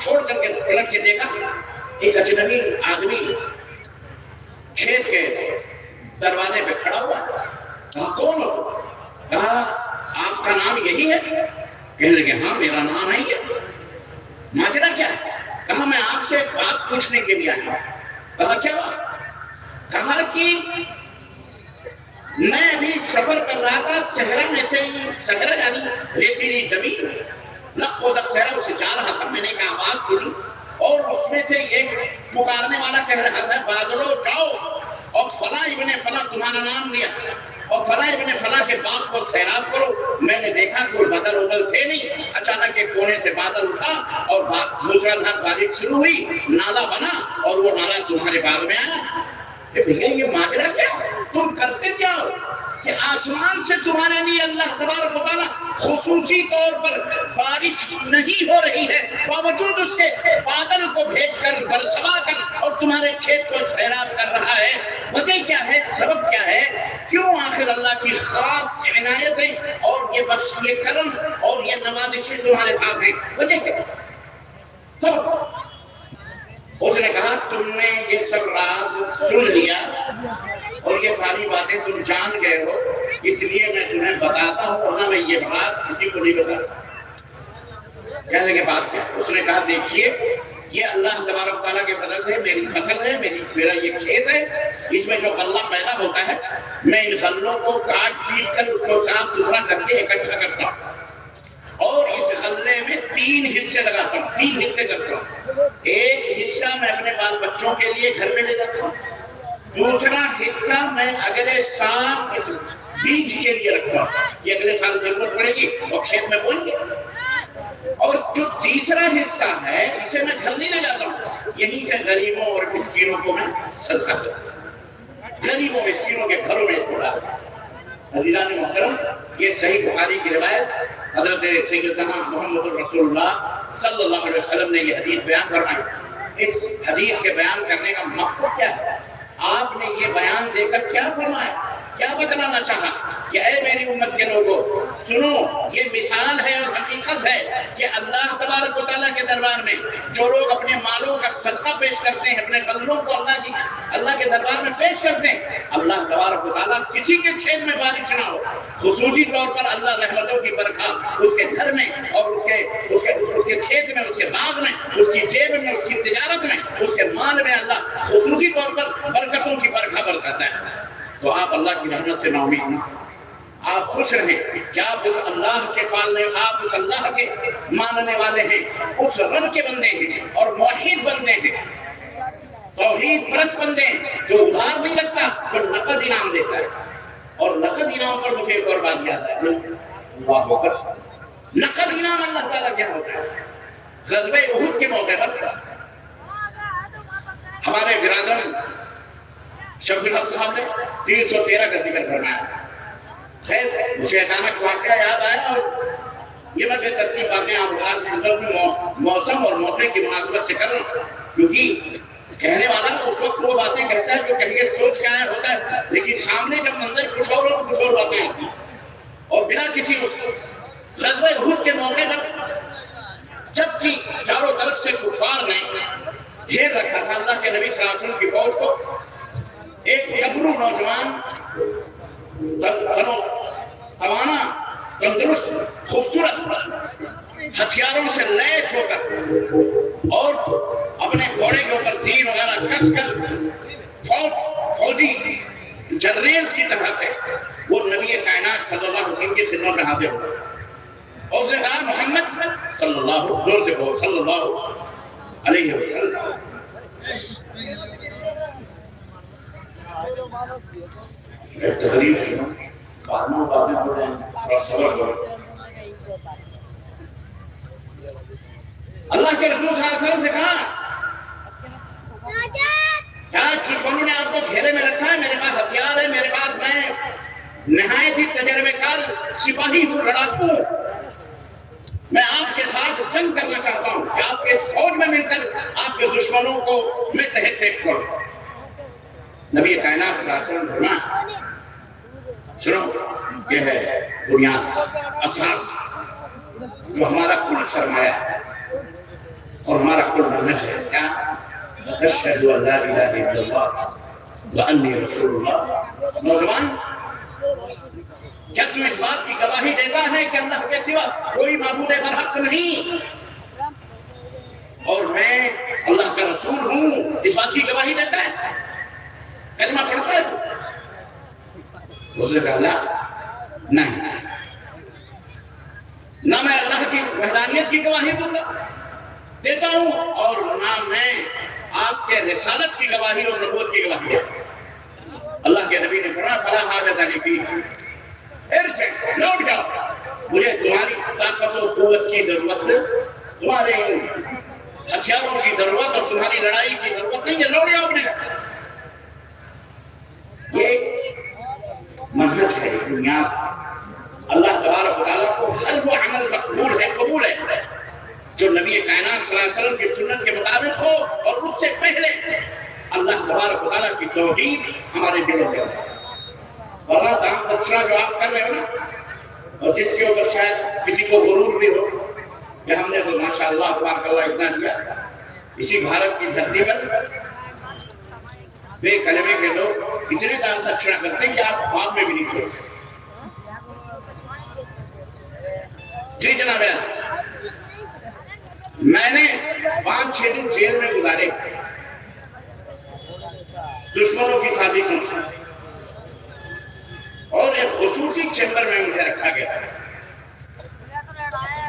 چھوڑ کر کے پلٹ کے دیکھا ایک اجنبی آدمی کھیت کے دروازے پہ کھڑا ہوا. کہا کون ہو؟ کہا آپ کا نام یہی ہے؟ کہنے لگے ہاں میرا نام ہے یہ. ماجرا کیا ہے؟ کہا میں آپ سے بات پوچھنے کے لیے آیا. کہا کیا بات؟ کہا کہ میں ابھی سفر کر رہا تھا صحرا میں سے، صحرا یعنی ریتیلی زمین، لقو دا صحرا اسے جا رہا تھا. میں نے ایک آواز سنی اور اس میں سے ایک پکارنے والا کہہ رہا تھا بادلو جاؤ اور فلاں ابن فلاں تمہارا نام لیا اور فلاں ابن فلاں کے باپ کو سیراب کرو. میں نے دیکھا کوئی بادل ابل تھے نہیں، اچانک ایک کونے سے بادل اٹھا اور موسلادھار بارش شروع ہوئی، نالا بنا اور وہ نالا تمہارے باغ میں آیا. کہ بھیا یہ ماجرا کیا ہے؟ تم کرتے کیا ہو کہ آسمان سے تمہارے لیے اللہ تبارک و تعالیٰ خصوصی طور پر بارش نہیں ہو رہی ہے، باوجود اس کے بادل کو بھیج کر برسا کر اور تمہارے کھیت کو سیراب کر رہا ہے. وجہ کیا ہے؟ سبب کیا ہے؟ کیوں آخر اللہ کی خاص عنایتیں اور یہ بخش، یہ کرم اور یہ نوازشیں تمہارے ساتھ ہیں؟ وجہ کیا ہے؟ سبب. اس نے کہا تم نے یہ سب راز سن لیا اور یہ ساری باتیں تم جان گئے ہو، اس لیے میں تمہیں بتاتا ہوں، ورنہ میں یہ بات کسی کو نہیں بتاتا. کہنے کے بعد کیا؟ اس نے کہا دیکھیے یہ اللہ تبارک تعالیٰ کے فضل سے میری فصل ہے، میرا یہ کھیت ہے، اس میں جو غلہ پیدا ہوتا ہے میں ان غلوں کو کاٹ پیٹ کر اس کو صاف ستھرا کر کے اکٹھا کرتا ہوں اور اس غلے میں 3 حصے لگاتا ہوں، 3 حصے کرتا ہوں. ایک حصہ میں اپنے بال بچوں کے لیے گھر میں لے جاتا ہوں، دوسرا حصہ میں اگلے سال اس بیج کے لیے رکھتا ہوں، یہ اگلے سال ضرورت پڑے گی اور کھیت میں بوئیں گے. اور جو تیسرا حصہ ہے اسے میں گھر نہیں لے جاتا ہوں، یہیں سے غریبوں اور مسکینوں کو میں صدقہ دیتا ہوں، غریبوں مسکینوں کے گھروں میں چھوڑا. عزیزان محترم، یہ صحیح بخاری کی روایت حضرت سیدنا محمد رسول اللہ صلی اللہ علیہ وسلم نے یہ حدیث بیان فرمائی. اس حدیث کے بیان کرنے کا مقصد کیا ہے؟ آپ نے یہ بیان دے کر کیا فرمایا، کیا بتلانا چاہا کہ اے میری امت کے لوگوں سنو، یہ مثال ہے اور حقیقت ہے کہ اللہ تبارک و تعالیٰ کے دربار میں جو لوگ اپنے مالوں کا صدقہ پیش کرتے ہیں، اپنے غلوں کو اللہ کے دربار میں پیش کرتے ہیں، اللہ تبارک و تعالیٰ کسی کے کھیت میں بارش نہ ہو، خصوصی طور پر اللہ رحمتوں کی برکات اس کے گھر میں اور اس کے کھیت میں، اس کے باغ میں، اس کی جیب میں، اس کی تجارت میں، اس کے مال میں اللہ خصوصی طور پر برکتوں کی برکھا برساتا ہے. تو آپ اللہ کی رحمت سے نا امید نہ، آپ خوش رہیں کہ آپ اس اللہ کے پالنے، آپ اس اللہ کے ماننے والے ہیں، اس رب کے بندے ہیں اور موحد بندے ہیں، توحید پرست بندے ہیں، جو ادھار نہیں رکھتا، جو نقد انعام دیتا ہے. اور نقد انعام پر مجھے ایک اور بات یاد ہے، اللہ اکبر. نقد انعام اللہ تعالیٰ کیا ہوتا ہے؟ غزوہ احد کے موقع پر ہمارے برادر شفیع اللہ صاحب نے 313 کا ذکر فرمایا. خیر مجھے اچانک واقعہ یاد آیا اور یہ میں ترتیب باتیں آپ موسم اور موقع کی مناسبت سے کر رہا ہوں، کیونکہ کہنے والا اس وقت وہ باتیں کہتا ہے جو کہیں سوچ کے آیا ہوتا ہے، لیکن سامنے جب منظر کچھ اور ہو کچھ اور باتیں آتی ہیں. اور بلا کسی غزوہ احد کے موقع پر جب کہ چاروں طرف سے کفار نے گھیر رکھا تھا اللہ کے نبی صلی اللہ علیہ وسلم کی فوج کو، ایک گبرو نوجوان توانا، تندرست، خوبصورت، ہتھیاروں سے لیس ہو کر اور اپنے گھوڑے کے اوپر تیر وغیرہ کس کر فوجی جنریل کی طرح سے وہ نبی کائنات صلی اللہ علیہ وسلم کی خدمت میں حاضر ہو اور اسے کہا محمد صلی اللہ علیہ وسلم. تقریب اللہ کے رسول صلی اللہ علیہ وسلم سے کہا کیا دشمنوں نے آپ کو گھیرے میں رکھا ہے؟ میرے پاس ہتھیار ہے، میرے پاس میں نہایت ہی تجربے کار سپاہی ہوں، لڑاکو ہوں. میں آپ کے ساتھ جنگ کرنا چاہتا ہوں کہ آپ کے فوج میں مل کر آپ کے دشمنوں کو میں تحت تحت چھوڑ دوں. نبی کائنات صلی اللہ علیہ وسلم فرمایا سنو، یہ ہے بنیاد، اساس، جو ہمارا کل سرمایہ ہے. اور ہمارا کل منہج ہے کیا؟ اشہد ان لا الہ الا اللہ وانی رسول اللہ۔ نوجوان، کیا تو اس بات کی گواہی دیتا ہے کہ اللہ کے سوا کوئی معبود برحق نہیں اور میں اللہ کا رسول ہوں؟ اس بات کی گواہی دیتا ہے؟ کلمہ پڑھتا ہے؟ اس نے کہا نہیں، نہ میں اللہ کی وحدانیت کی گواہی دیتا ہوں اور نہ میں آپ کے رسالت کی گواہی اور نبوت کی گواہی دیتا ہوں۔ اللہ کے نبی نے فرمایا فلا حاجۃ لی فیہ، لوٹ جاؤ، مجھے تمہاری طاقت و قوت کی ضرورت ہے، تمہارے ہتھیاروں کی ضرورت اور تمہاری لڑائی کی ضرورت نہیں ہے، لوٹ جاؤ اپنے گھر۔ یہ منہج ہے بنیاد۔ اللہ تبارک و تعالیٰ کو ہر وہ عمل مقبول ہے، قبول ہے جو نبی کائنات صلی اللہ علیہ وسلم کی سنت کے مطابق ہو اور اس سے پہلے اللہ تبارک و تعالیٰ کی توحید ہمارے دلوں میں ہو۔ ورنہ دام تقسیمہ جو آپ کر رہے ہو نا، اور جس کے اوپر شاید کسی کو غرور بھی ہو کہ ہم نے تو ماشاءاللہ تبارک اللہ اتنا دیا، اسی بھارت کی دھرتی پر بے کلمے کے لوگ اتنے دان تقسیمہ کرتے ہیں کہ آپ خواب میں بھی نہیں سوچتے۔ جی جناب، میں نے 5-6 دن جیل میں گزارے دشمنوں کی سازشوں سے، اور ایک خصوصی چیمبر میں مجھے رکھا گیا۔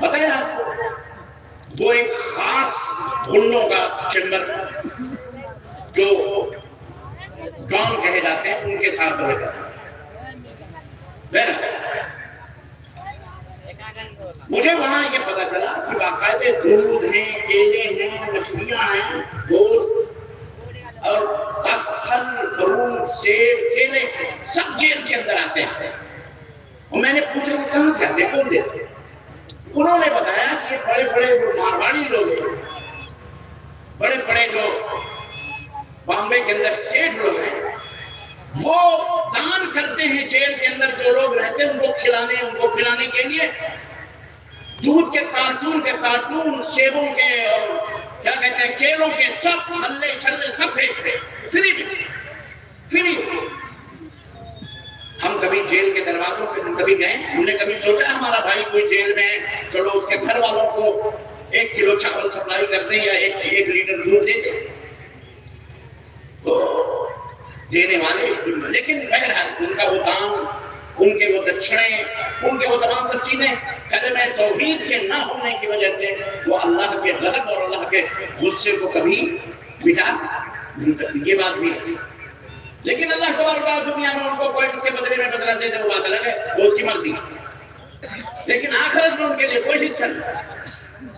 بتائیں آپ کو، وہ ایک خاص غنوں کا چیمبر جو ڈرون کہے جاتے ہیں، ان کے ساتھ رہے جاتے ہیں۔ مجھے وہاں یہ پتا چلا کہ باقاعدے دودھ ہیں، کیلے ہیں، مچھلیاں ہیں، گوشت اور پھل، فروٹ، سیب، کیلے سب جیل کے اندر آتے ہیں۔ اور میں نے پوچھا کہ کہاں سے آتے ہیں، کون دیتے ہیں؟ انہوں نے بتایا کہ یہ بڑے بڑے مارواڑی لوگ ہیں، بڑے بڑے جو بامبے کے اندر سیٹ لوگ ہیں، وہ دان کرتے ہیں جیل کے اندر جو لوگ رہتے ہیں ان کو کھلانے کے لیے دودھ کے کارٹون، سیبوں کے اور کیا کہتے ہیں کیلوں کے سب ہلے چھلے سب پھینک رہے فری۔ ہم کبھی جیل کے دروازوں پہ کبھی گئے، ہم نے کبھی سوچا ہمارا بھائی کوئی جیل میں ہے، چلو اس کے گھر والوں کو 1 کلو چاول سپلائی کر دیں یا 1 لیٹر دودھ دے دیں تو دینے والے، لیکن بہرحال ان کا وہ دام، ان کے وہ دچھڑے، ان کے وہ تمام سب چیزیں کلمہ توحید کے نہ ہونے کی وجہ سے وہ اللہ کے غضب اور اللہ کے غصے کو کبھی مٹا نہیں سکتی۔ یہ بات بھی ہے، لیکن اللہ تبارک و تعالیٰ دنیا میں ان کو کوئی اس کے بدلے میں بدلا دے دے، وہ بات الگ ہے، وہ اس کی مرضی ہے، لیکن آخرت میں ان کے لیے کوئی حصہ نہیں۔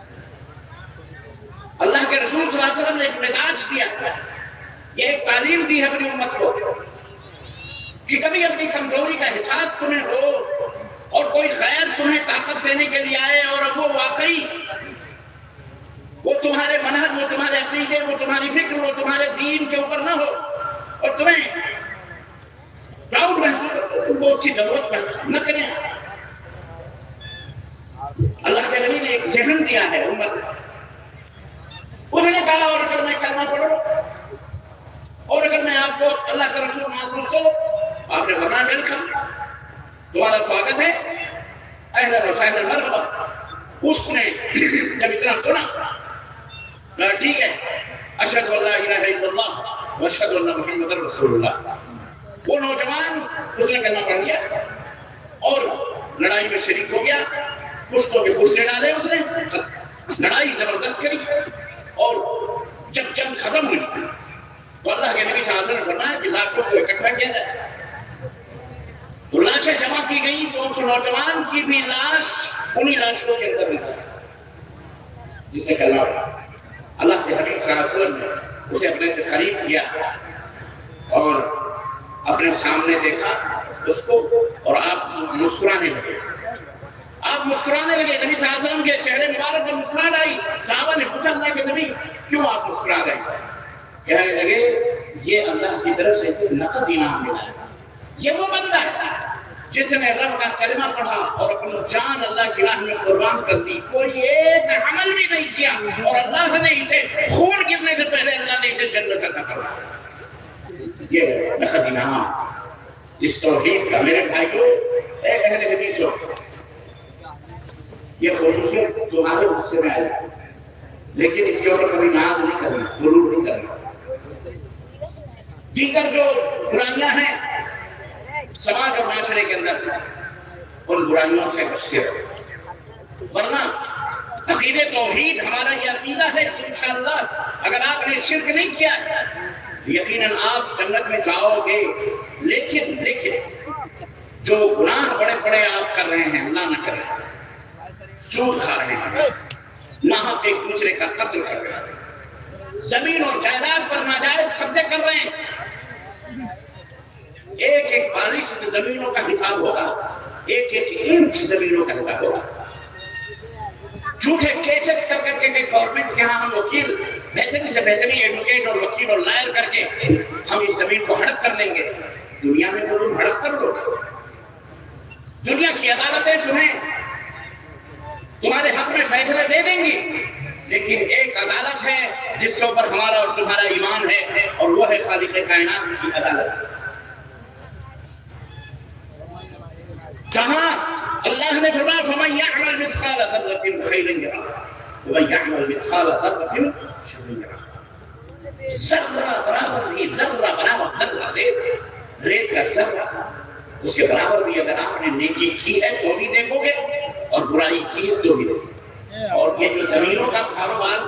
اللہ کے رسول صلی اللہ علیہ وسلم نے ایک مزاج دیا، یہ ایک تعلیم دی ہے اپنی امت کو کہ کبھی اپنی کمزوری کا احساس تمہیں ہو اور کوئی غیر تمہیں طاقت دینے کے لیے آئے اور اب وہ واقعی وہ تمہارے منہج، وہ تمہارے عقیدے، وہ تمہاری فکر، وہ تمہارے دین کے اوپر نہ ہو اور تمہیں ڈاؤٹ محسوس ہو، اس کی ضرورت نہ کریں۔ اللہ کے نبی نے ایک ذہن دیا ہے امت، اس نے کہا اور اگر میں کلمہ پڑھوں اور اگر میں آپ کو اللہ کا رسول معلوم کروں، آپ نے فرمایا ویلکم، تمہارا سواگت ہے، اہلا و سہلا مرحبا۔ اس نے جب اتنا سنا کہا ٹھیک ہے، اشہد ان لا الہ الا اللہ واشہد ان محمد رسول اللہ۔ وہ نوجوان اس نے کلمہ پڑھ لیا اور لڑائی میں شریک ہو گیا، پشتوں کے پشتے ڈالے، اس نے لڑائی زبردست کری، اور جب جنگ ختم ہوئی تو اللہ کے نبی صلی اللہ علیہ وسلم نے فرمایا کہ لاشوں کو اکٹھا کیا جائے۔ تو لاشیں جمع کی گئی تو اس نوجوان کی بھی لاش انہی لاشوں کے اندر نکلی جسے کلمہ پڑھا۔ اللہ کے حبیب صلی اللہ علیہ وسلم نے اسے اپنے سے قریب کیا اور اپنے سامنے دیکھا اس کو، اور آپ مسکرانے لگے۔ آپ مسکرانے لگے، نبی صلی اللہ علیہ وسلم کے چہرے مبارک پر مسکراہٹ آئی۔ صحابہ نے پوچھا اللہ کے نبی کیوں آپ مسکرا رہے ہیں؟ کہنے لگے یہ اللہ کی طرف سے نقد انعام ملا ہے، یہ وہ بندہ ہے جس نے رب کا کلمہ پڑھا اور اپنی جان اللہ کی راہ میں قربان کر دی، کوئی ایک عمل بھی نہیں کیا اور اللہ نے اسے خون گرنے سے پہلے اللہ نے اسے جنت عطا کروایا۔ یہ لقد انعام اس توحید کا میرے بھائیوں، اے اہل حدیثوں، یہ خصوصیت تمہارے حصے میں آئی، لیکن اس کے اوپر کبھی ناز نہیں کرنا، غرور نہیں کرنا۔ دیگر جو برائیاں ہیں سماج اور معاشرے کے اندر، ان برائیوں سے بچتے رہو، ورنہ عقید توحید ہمارا یہ عقیدہ ہے کہ انشاءاللہ اگر آپ نے شرک نہیں کیا یقیناً آپ جنت میں جاؤ گے۔ لیکن جو گناہ بڑے بڑے آپ کر رہے ہیں، اللہ نہ کرے، سود کھا رہے ہیں، ناحق ایک دوسرے کا قتل کر رہے ہیں، زمین اور جائیداد پر ناجائز قبضے کر رہے ہیں، ایک ایک بالش زمینوں کا حساب ہوگا، ایک ایک انچ زمینوں کا حساب ہوگا۔ جھوٹے کیسز کر کے گورنمنٹ کے ہاں ہم وکیل بہترین سے بہترین ایڈوکیٹ اور وکیل اور لائر کر کے ہم اس زمین کو ہڑپ کر لیں گے۔ دنیا میں تو تم ہڑپ کر لو، دنیا کی عدالتیں تمہیں تمہارے حق میں فیصلے دے دیں گی، لیکن ایک عدالت ہے جس کے اوپر ہمارا اور تمہارا ایمان ہے، اور وہ ہے خالق کائنات کی عدالت، جہاں اللہ نے فرمایا فَمَن يَعْمَلْ مِثْقَالَ ذَرَّةٍ خَيْرًا يَرَهُ وَمَن يَعْمَلْ مِثْقَالَ ذَرَّةٍ شَرًّا يَرَهُ۔ ذرہ برابر بھی، ذرہ برابر ذرہ ریت کا ذرہ، اس کے برابر بھی اگر آپ نے نیکی کی ہے تو بھی دیکھو گے اور برائی کی ہے تو بھی دیکھو گے۔ اور یہ جو زمینوں کا کاروبار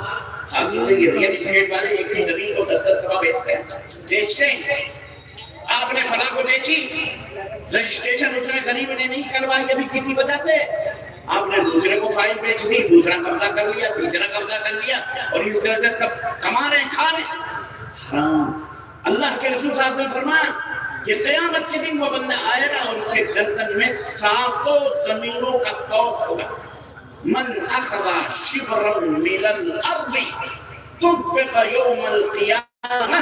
حاصل ہے، یہ ریئل اسٹیٹ والے ایک ہی زمین کو 10 دفعہ بیچتے ہیں۔ آپ نے فلاں کو بیچی، رجسٹریشن اس میں غریب نے نہیں کروائی ابھی کسی وجہ سے، آپ نے دوسرے کو فائل بیچ دی، دوسرا قبضہ کر لیا، تیسرا قبضہ کر لیا، اور اس طرح سے کما رہے ہیں، کھا رہے ہیں، حرام۔ اللہ کے رسول صلی اللہ علیہ وسلم فرمایا کہ قیامت کے دن وہ بندہ آئے گا اور اس کے گردن میں 7 زمینوں کا طوق ہوگا۔ من اخذ شبرا من الارض طبق یوم القیامہ،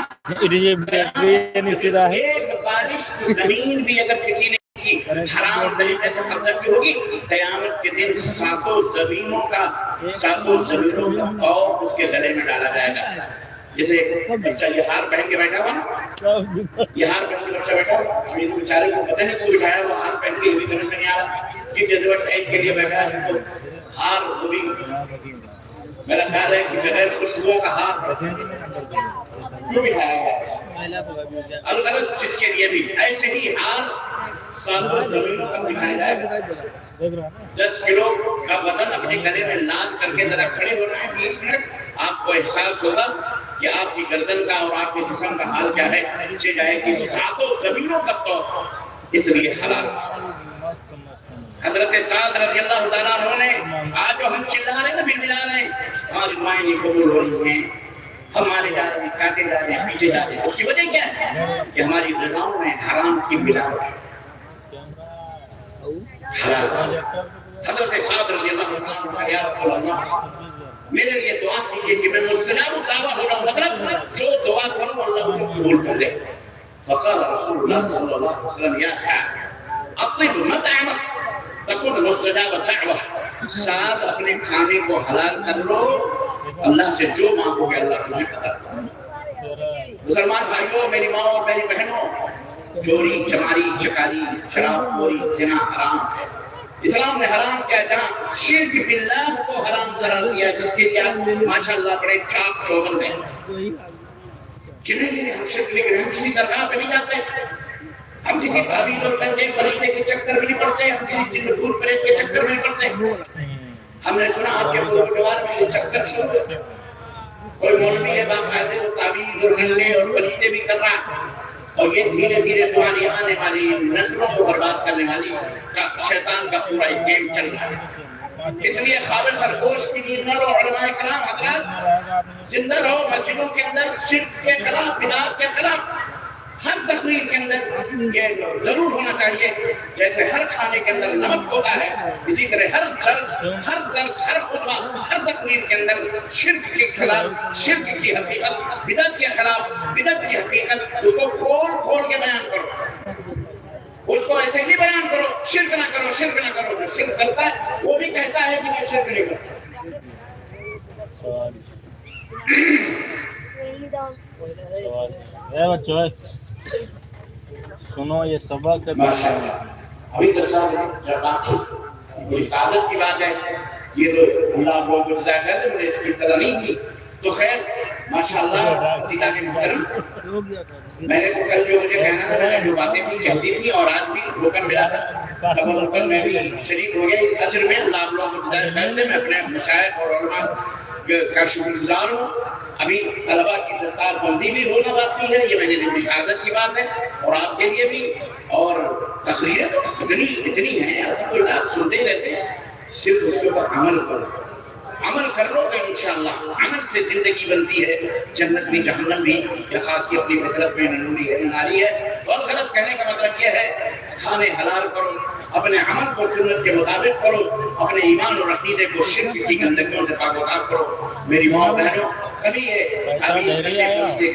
ایک بارش زمین بھی اگر کسی نے کی حرام طریقے سے قبضہ کی ہوگی، قیامت کے دن 7 زمینوں کا طوق اس کے گلے میں ڈالا جائے گا۔ جیسے بچہ یہ ہار پہن کے بیٹھا ہوا نا، یہ ہار پہن کے بچہ بیٹھا ہوا، ابھی تو بیچارے کو پتہ نہیں کو بٹھایا وہ ہار پہن کے، بھی سمجھ میں نہیں آ رہا کس عزت عید کے لیے بیٹھا ہے، تو ہار وہ بھی میرا خیال ہے کہ بغیر خوشبو کا ہار کیوں بٹھایا گیا، الغرض جس کے لیے بھی ایسے ہی ہار 7 زمینوں کا بٹھایا جائے گا۔ 10 کلو کا وزن اپنے گلے میں لاد کر کے ذرا کھڑے ہو رہے ہیں 20 منٹ، آپ کو احساس ہوگا کہ آپ کی گردن کا اور آپ کے جسم کا حال کیا ہے، نیچے جائے کہ 7 زمینوں کا طوق اس لیے حلال۔ حضرت سعد رضی اللہ تعالیٰ عنہ نے آج جو ہم چلا رہے ہیں بلبلا رہے ہیں، آج دعائیں نہیں قبول ہو رہی ہیں، ہم مارے جا رہے ہیں، کاٹے جا رہے ہیں، پیٹے جا رہے ہیں، اس کی وجہ کیا ہے کہ ہماری غذاؤں میں حرام کی ملاوٹ ہے، حلال۔ حضرت سعد رضی اللہ تعالیٰ عنہ یا رسول اللہ میرے لیے دعا کیجیے کہ میں مستجاب دعویٰ ہو رہا ہوں، مطلب جو دعا کروں اللہ مجھے قبول کر لے۔ فقال رسول اللہ صلی اللہ علیہ وسلم یا سعد اطب مطعمک تکن مستجاب دعوہ، سعد اپنے کھانے کو حلال کر لو، اللہ سے جو مانگو گے اللہ تمہیں عطا کرے گا۔ مسلمان بھائیوں، میری ماں اور میری بہنوں، چوری، چماری، چکاری، شراب خوری، زنا حرام ہے۔ اسلام نے حرام کیا، جہاں شرک باللہ کو حرام قرار دیا، جس کے کیا ماشاءاللہ بڑے چاک چوبند ہیں۔ ہم شرک لے کر ہم کسی درگاہ پہ نہیں جاتے، ہم کسی تعویذ اور کنجے پلیتے کے چکر میں نہیں پڑتے، ہم کسی جن بھوت پریت کے چکر میں نہیں پڑتے۔ ہم نے سنا آپ کے گردوار میں یہ چکر شروع ہے، کوئی مولوی ہے باقاعدے وہ تعویذ اور گنجے اور پلیتے بھی کر رہا ہے، اور یہ دھیرے دھیرے تمہاری آنے والی نسلوں کو برباد کرنے والی شیطان کا پورا ایک گیم چل رہا ہے۔ اس لیے خواب سرگوش کی نیند نہ رہو، علماء کرام حضرات زندہ رہو، مسجدوں کے اندر شرک کے خلاف، بدعت کے خلاف، ہر تقریر کے اندر یہ ضرور ہونا چاہیے، جیسے ہر کھانے کے اندر نمک ہوتا ہے اسی طرح ہر درس، ہر خطبہ، ہر تقریر کے اندر شرک کے خلاف، شرک کی حقیقت، بدعت کے خلاف، بدعت کی حقیقت، اس کو کھول کھول کے بیان کرو، اس کو ایسے ہی بیان کرو، شرک نہ کرو، شرک نہ کرو. جو شرک کرتا ہے وہ بھی کہتا ہے کہ میں شرک نہیں کرتا. بچوں سنو یہ سبق ہے. ابھی تو حفاظت کی بات ہے، یہ تو اللہ کو جزائے خیر، مجھے اس کی اطلاع نہیں تھی. تو خیر ماشاءاللہ عزیزہ کے محترم، میں نے تو کل جو مجھے کہنا تھا، میں نے جو باتیں تھی کہتی تھی، اور آج بھی موقع ملا تھا تبرکاً میں بھی شریک ہو گیا اس اجر میں. اللہ آپ لوگوں کو جزائے خیر دے. میں اپنے مشائخ اور علماء کا شکر گزار ہوں. ابھی طلبہ کی دستار بندی بھی ہونا باقی ہے، یہ میرے لیے بڑی سعادت کی بات ہے، اور آپ کے لیے بھی. اور تقریریں اتنی ہیں، آپ سنتے ہی رہتے ہیں. صرف اس کے اوپر عمل کرو، عمل کر لو تو انشاءاللہ عمل سے زندگی بنتی ہے. جنت بھی جہنم بھی خاک کی اپنی فطرت میں نوری ہے، ناری ہے. اور غلط کہنے کا مطلب یہ ہے کھانے حلال کرو، اپنے عمل کو سنت کے مطابق کرو، اپنے ایمان اور عقیدے کو شرک کی گندگیوں سے پاک و صاف کرو. میری ماں بہنوں، کبھی یہ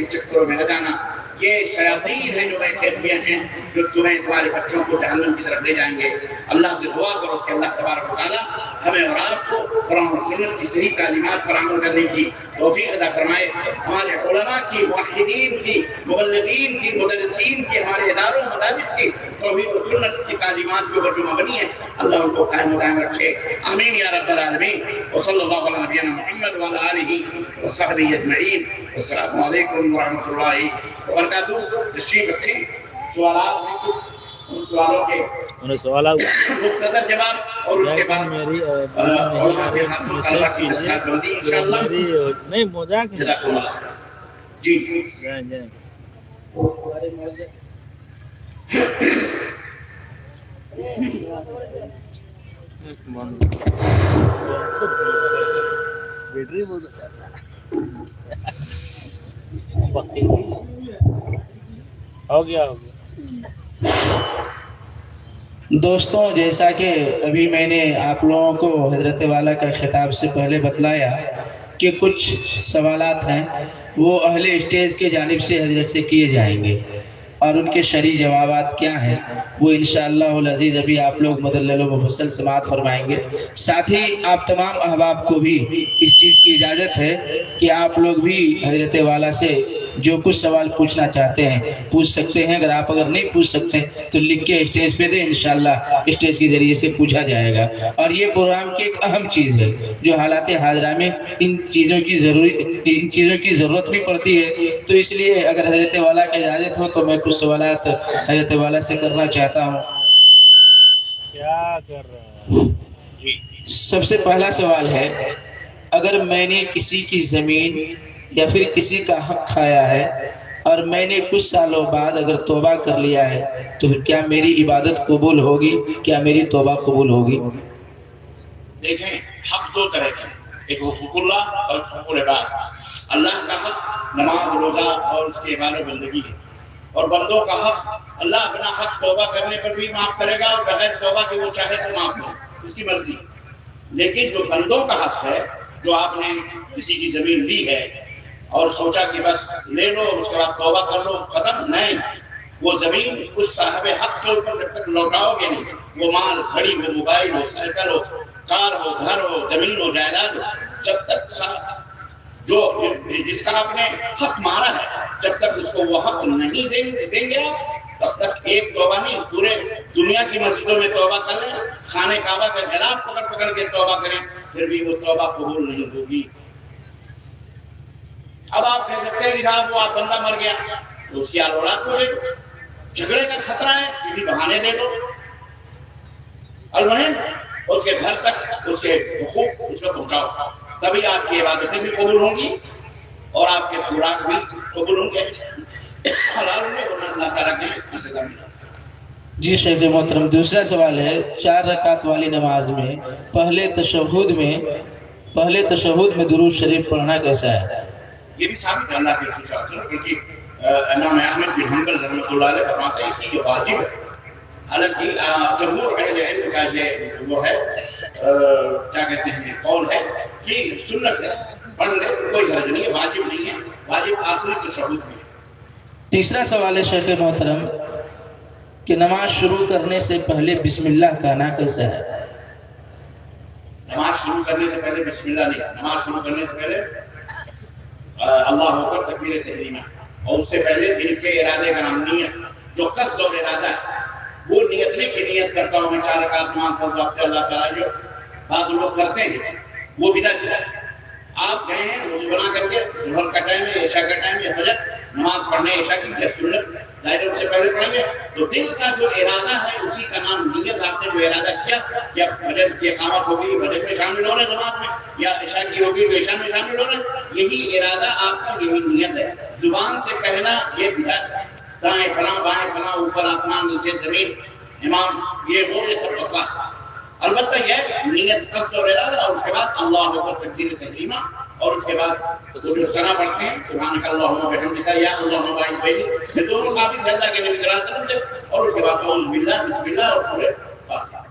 چکروں میں نہ جانا. یہ شیاطین ہیں جو بیٹھے ہوئے ہیں، جو تمہیں تمہارے بچوں کو جہنم کی طرف لے جائیں گے. اللہ سے دعا کرو کہ اللہ تبارک و تعالیٰ ہمیں اور آپ کو قرآن و سنت کی صحیح تعلیمات پر عمل کرنے کی توفیق عطا فرمائے. ہمارے علماء کی، موحدین کی، مبلغین کی، مدرسین کی، ہمارے اداروں مدارس کی توحید و سنت کی تعلیمات کے اوپر جو مبنی ہے، اللہ ان کو قائم و دائم رکھے. آمین یا رب العالمین. وصلی اللہ علی نبینا محمد وعلی آلہ وصحبہ اجمعین. السلام علیکم ورحمۃ اللہ وبرکاتہ. تشریف رکھیں. سوالات ہیں کچھ، ان سوالوں کے سوالات مختصر جواب، اور اس کے بعد علماء کے ہاتھوں طلبہ کی دستار بندی انشاءاللہ. نہیں مذاق ہے. جزاک اللہ. جی بیٹری ہو گیا. دوستوں، جیسا کہ ابھی میں نے آپ لوگوں کو حضرت والا کا خطاب سے پہلے بتلایا کہ کچھ سوالات ہیں وہ اہل اسٹیج کے جانب سے حضرت سے کیے جائیں گے، اور ان کے شرعی جوابات کیا ہیں وہ انشاءاللہ العزیز ابھی آپ لوگ مدلل و مفصل سماعت فرمائیں گے. ساتھ ہی آپ تمام احباب کو بھی اس چیز کی اجازت ہے کہ آپ لوگ بھی حضرت والا سے جو کچھ سوال پوچھنا چاہتے ہیں پوچھ سکتے ہیں. اگر نہیں پوچھ سکتے تو لکھ کے اسٹیج پہ دیں، انشاءاللہ اسٹیج کے ذریعے سے پوچھا جائے گا. اور یہ پروگرام کی ایک اہم چیز ہے جو حالات حاضرہ میں ان چیزوں کی ضرورت بھی پڑتی ہے. تو اس لیے اگر حضرت والا کی اجازت ہو تو میں کچھ سوالات حضرت والا سے کرنا چاہتا ہوں. کیا کر رہا ہے؟ سب سے پہلا سوال ہے، اگر میں نے کسی کی زمین یا پھر کسی کا حق کھایا ہے اور میں نے کچھ سالوں بعد اگر توبہ کر لیا ہے تو پھر کیا میری عبادت قبول ہوگی؟ کیا میری توبہ قبول ہوگی؟ دیکھیں، حق دو طرح کے، ایک حقوق اللہ اور حقوق العباد. اللہ کا حق نماز، روزہ اور اس کی عبادت و بندگی ہے، اور بندوں کا حق اللہ اپنا حق توبہ کرنے پر بھی معاف کرے گا، اور بغیر توبہ کے وہ چاہے تو معاف کرے، اس کی مرضی. لیکن جو بندوں کا حق ہے، جو آپ نے کسی کی زمین لی ہے اور سوچا کہ بس لے لو اور اس کے بعد توبہ کر لو، ختم نہیں. وہ زمین اس صاحب حق کے اوپر جب تک لوٹاؤ گے نہیں، وہ مال، گھڑی ہو، موبائل ہو، سائیکل ہو، کار ہو، گھر ہو، زمین ہو، جائیداد ہو، جب تک جو جس کا آپ نے حق مارا ہے، جب تک اس کو وہ حق نہیں دیں گے تب تک ایک توبہ نہیں، پورے دنیا کی مسجدوں میں توبہ کر لیں، خانہ کعبہ کا جلال پکڑ کے توبہ کریں، پھر بھی وہ توبہ قبول نہیں ہوگی. اب آپ کہہ سکتے ہیں کہ صاحب وہ آپ بندہ مر گیا تو اس کی اولاد کو دے دو، جھگڑے کا خطرہ ہے کسی بہانے دے دو، المہم اس کے گھر تک اس کے حقوق اس میں پہنچاؤ، تبھی آپ کی عبادتیں بھی قبول ہوں گی اور آپ کے خوراک بھی قبول ہوں گے، حلال ہوں گے، ورنہ اللہ تعالیٰ کے اس کی سزا ملے. جی شیخ محترم، دوسرا سوال ہے، 4 رکعت والی نماز میں پہلے تشہد میں درود شریف پڑھنا کیسا ہے؟ یہ بھی ثابت ہے اللہ کے رسول صلی اللہ علیہ وسلم، کیونکہ امام احمد بن حنبل رحمۃ اللہ علیہ فرماتے ہیں کہ یہ واجب ہے. حالانکہ جمہور اہل علم کا یہ وہ ہے کیا کہتے ہیں قول ہے کہ سنت ہے، پڑھ لے کوئی حرج نہیں ہے، واجب نہیں ہے، واجب آخری تشہد میں. تیسرا سوال ہے شیخ محترم، کہ نماز شروع کرنے سے پہلے بسم اللہ کہنا کیسا ہے؟ نماز شروع کرنے سے پہلے بسم اللہ نہیں، نماز شروع کرنے سے پہلے اللہ اکبر تکبیر تحریمہ، اور اس سے پہلے دل کے ارادے کا نام نیت، جو قصد اور ارادہ ہے وہ نیت نہیں کہ نیت کرتا ہوں میں 4 رکعت نماز پڑھ وقت اللہ تعالیٰ، جو بعض لوگ کرتے ہیں وہ بدعت ہے۔ آپ گئے ہیں وضو بنا کر کے ظہر کا ٹائم ہے، عشاء کا ٹائم ہے، فجر نماز پڑھنے عشاء کی یا سنت ظاہر اس سے پہلے پڑھیں گے، تو دل کا جو ارادہ ہے اسی کا نام نیت۔ آپ نے جو ارادہ کیا کہ اب فجر کی اقامت ہوگی، فجر میں شامل ہو رہے ہیں نماز میں، یا عشاء کی ہوگی تو عشاء میں شامل ہو رہے ہیں، یہی ارادہ آپ کا، یہی نیت ہے۔ زبان سے کہنا یہ بدعت ہے، دائیں فلاں بائیں فلاں، اوپر آسمان نیچے زمین، امام یہ وہ، یہ سب بکواس ہے۔ البتہ یہ نیت قصد اور ارادہ، اور اس کے بعد اللہ اکبر تکبیر تحریمہ، اور اس کے بعد وہ جو ثنا پڑھتے ہیں سبحانک اللہم وبحمدک یا اللہم باعث بینی، یہ دونوں ثابت ہے اللہ کے نبی صلی اللہ علیہ وسلم سے، اور اس کے بعد اعوذ باللہ بسم اللہ اور سورہ فاتحہ۔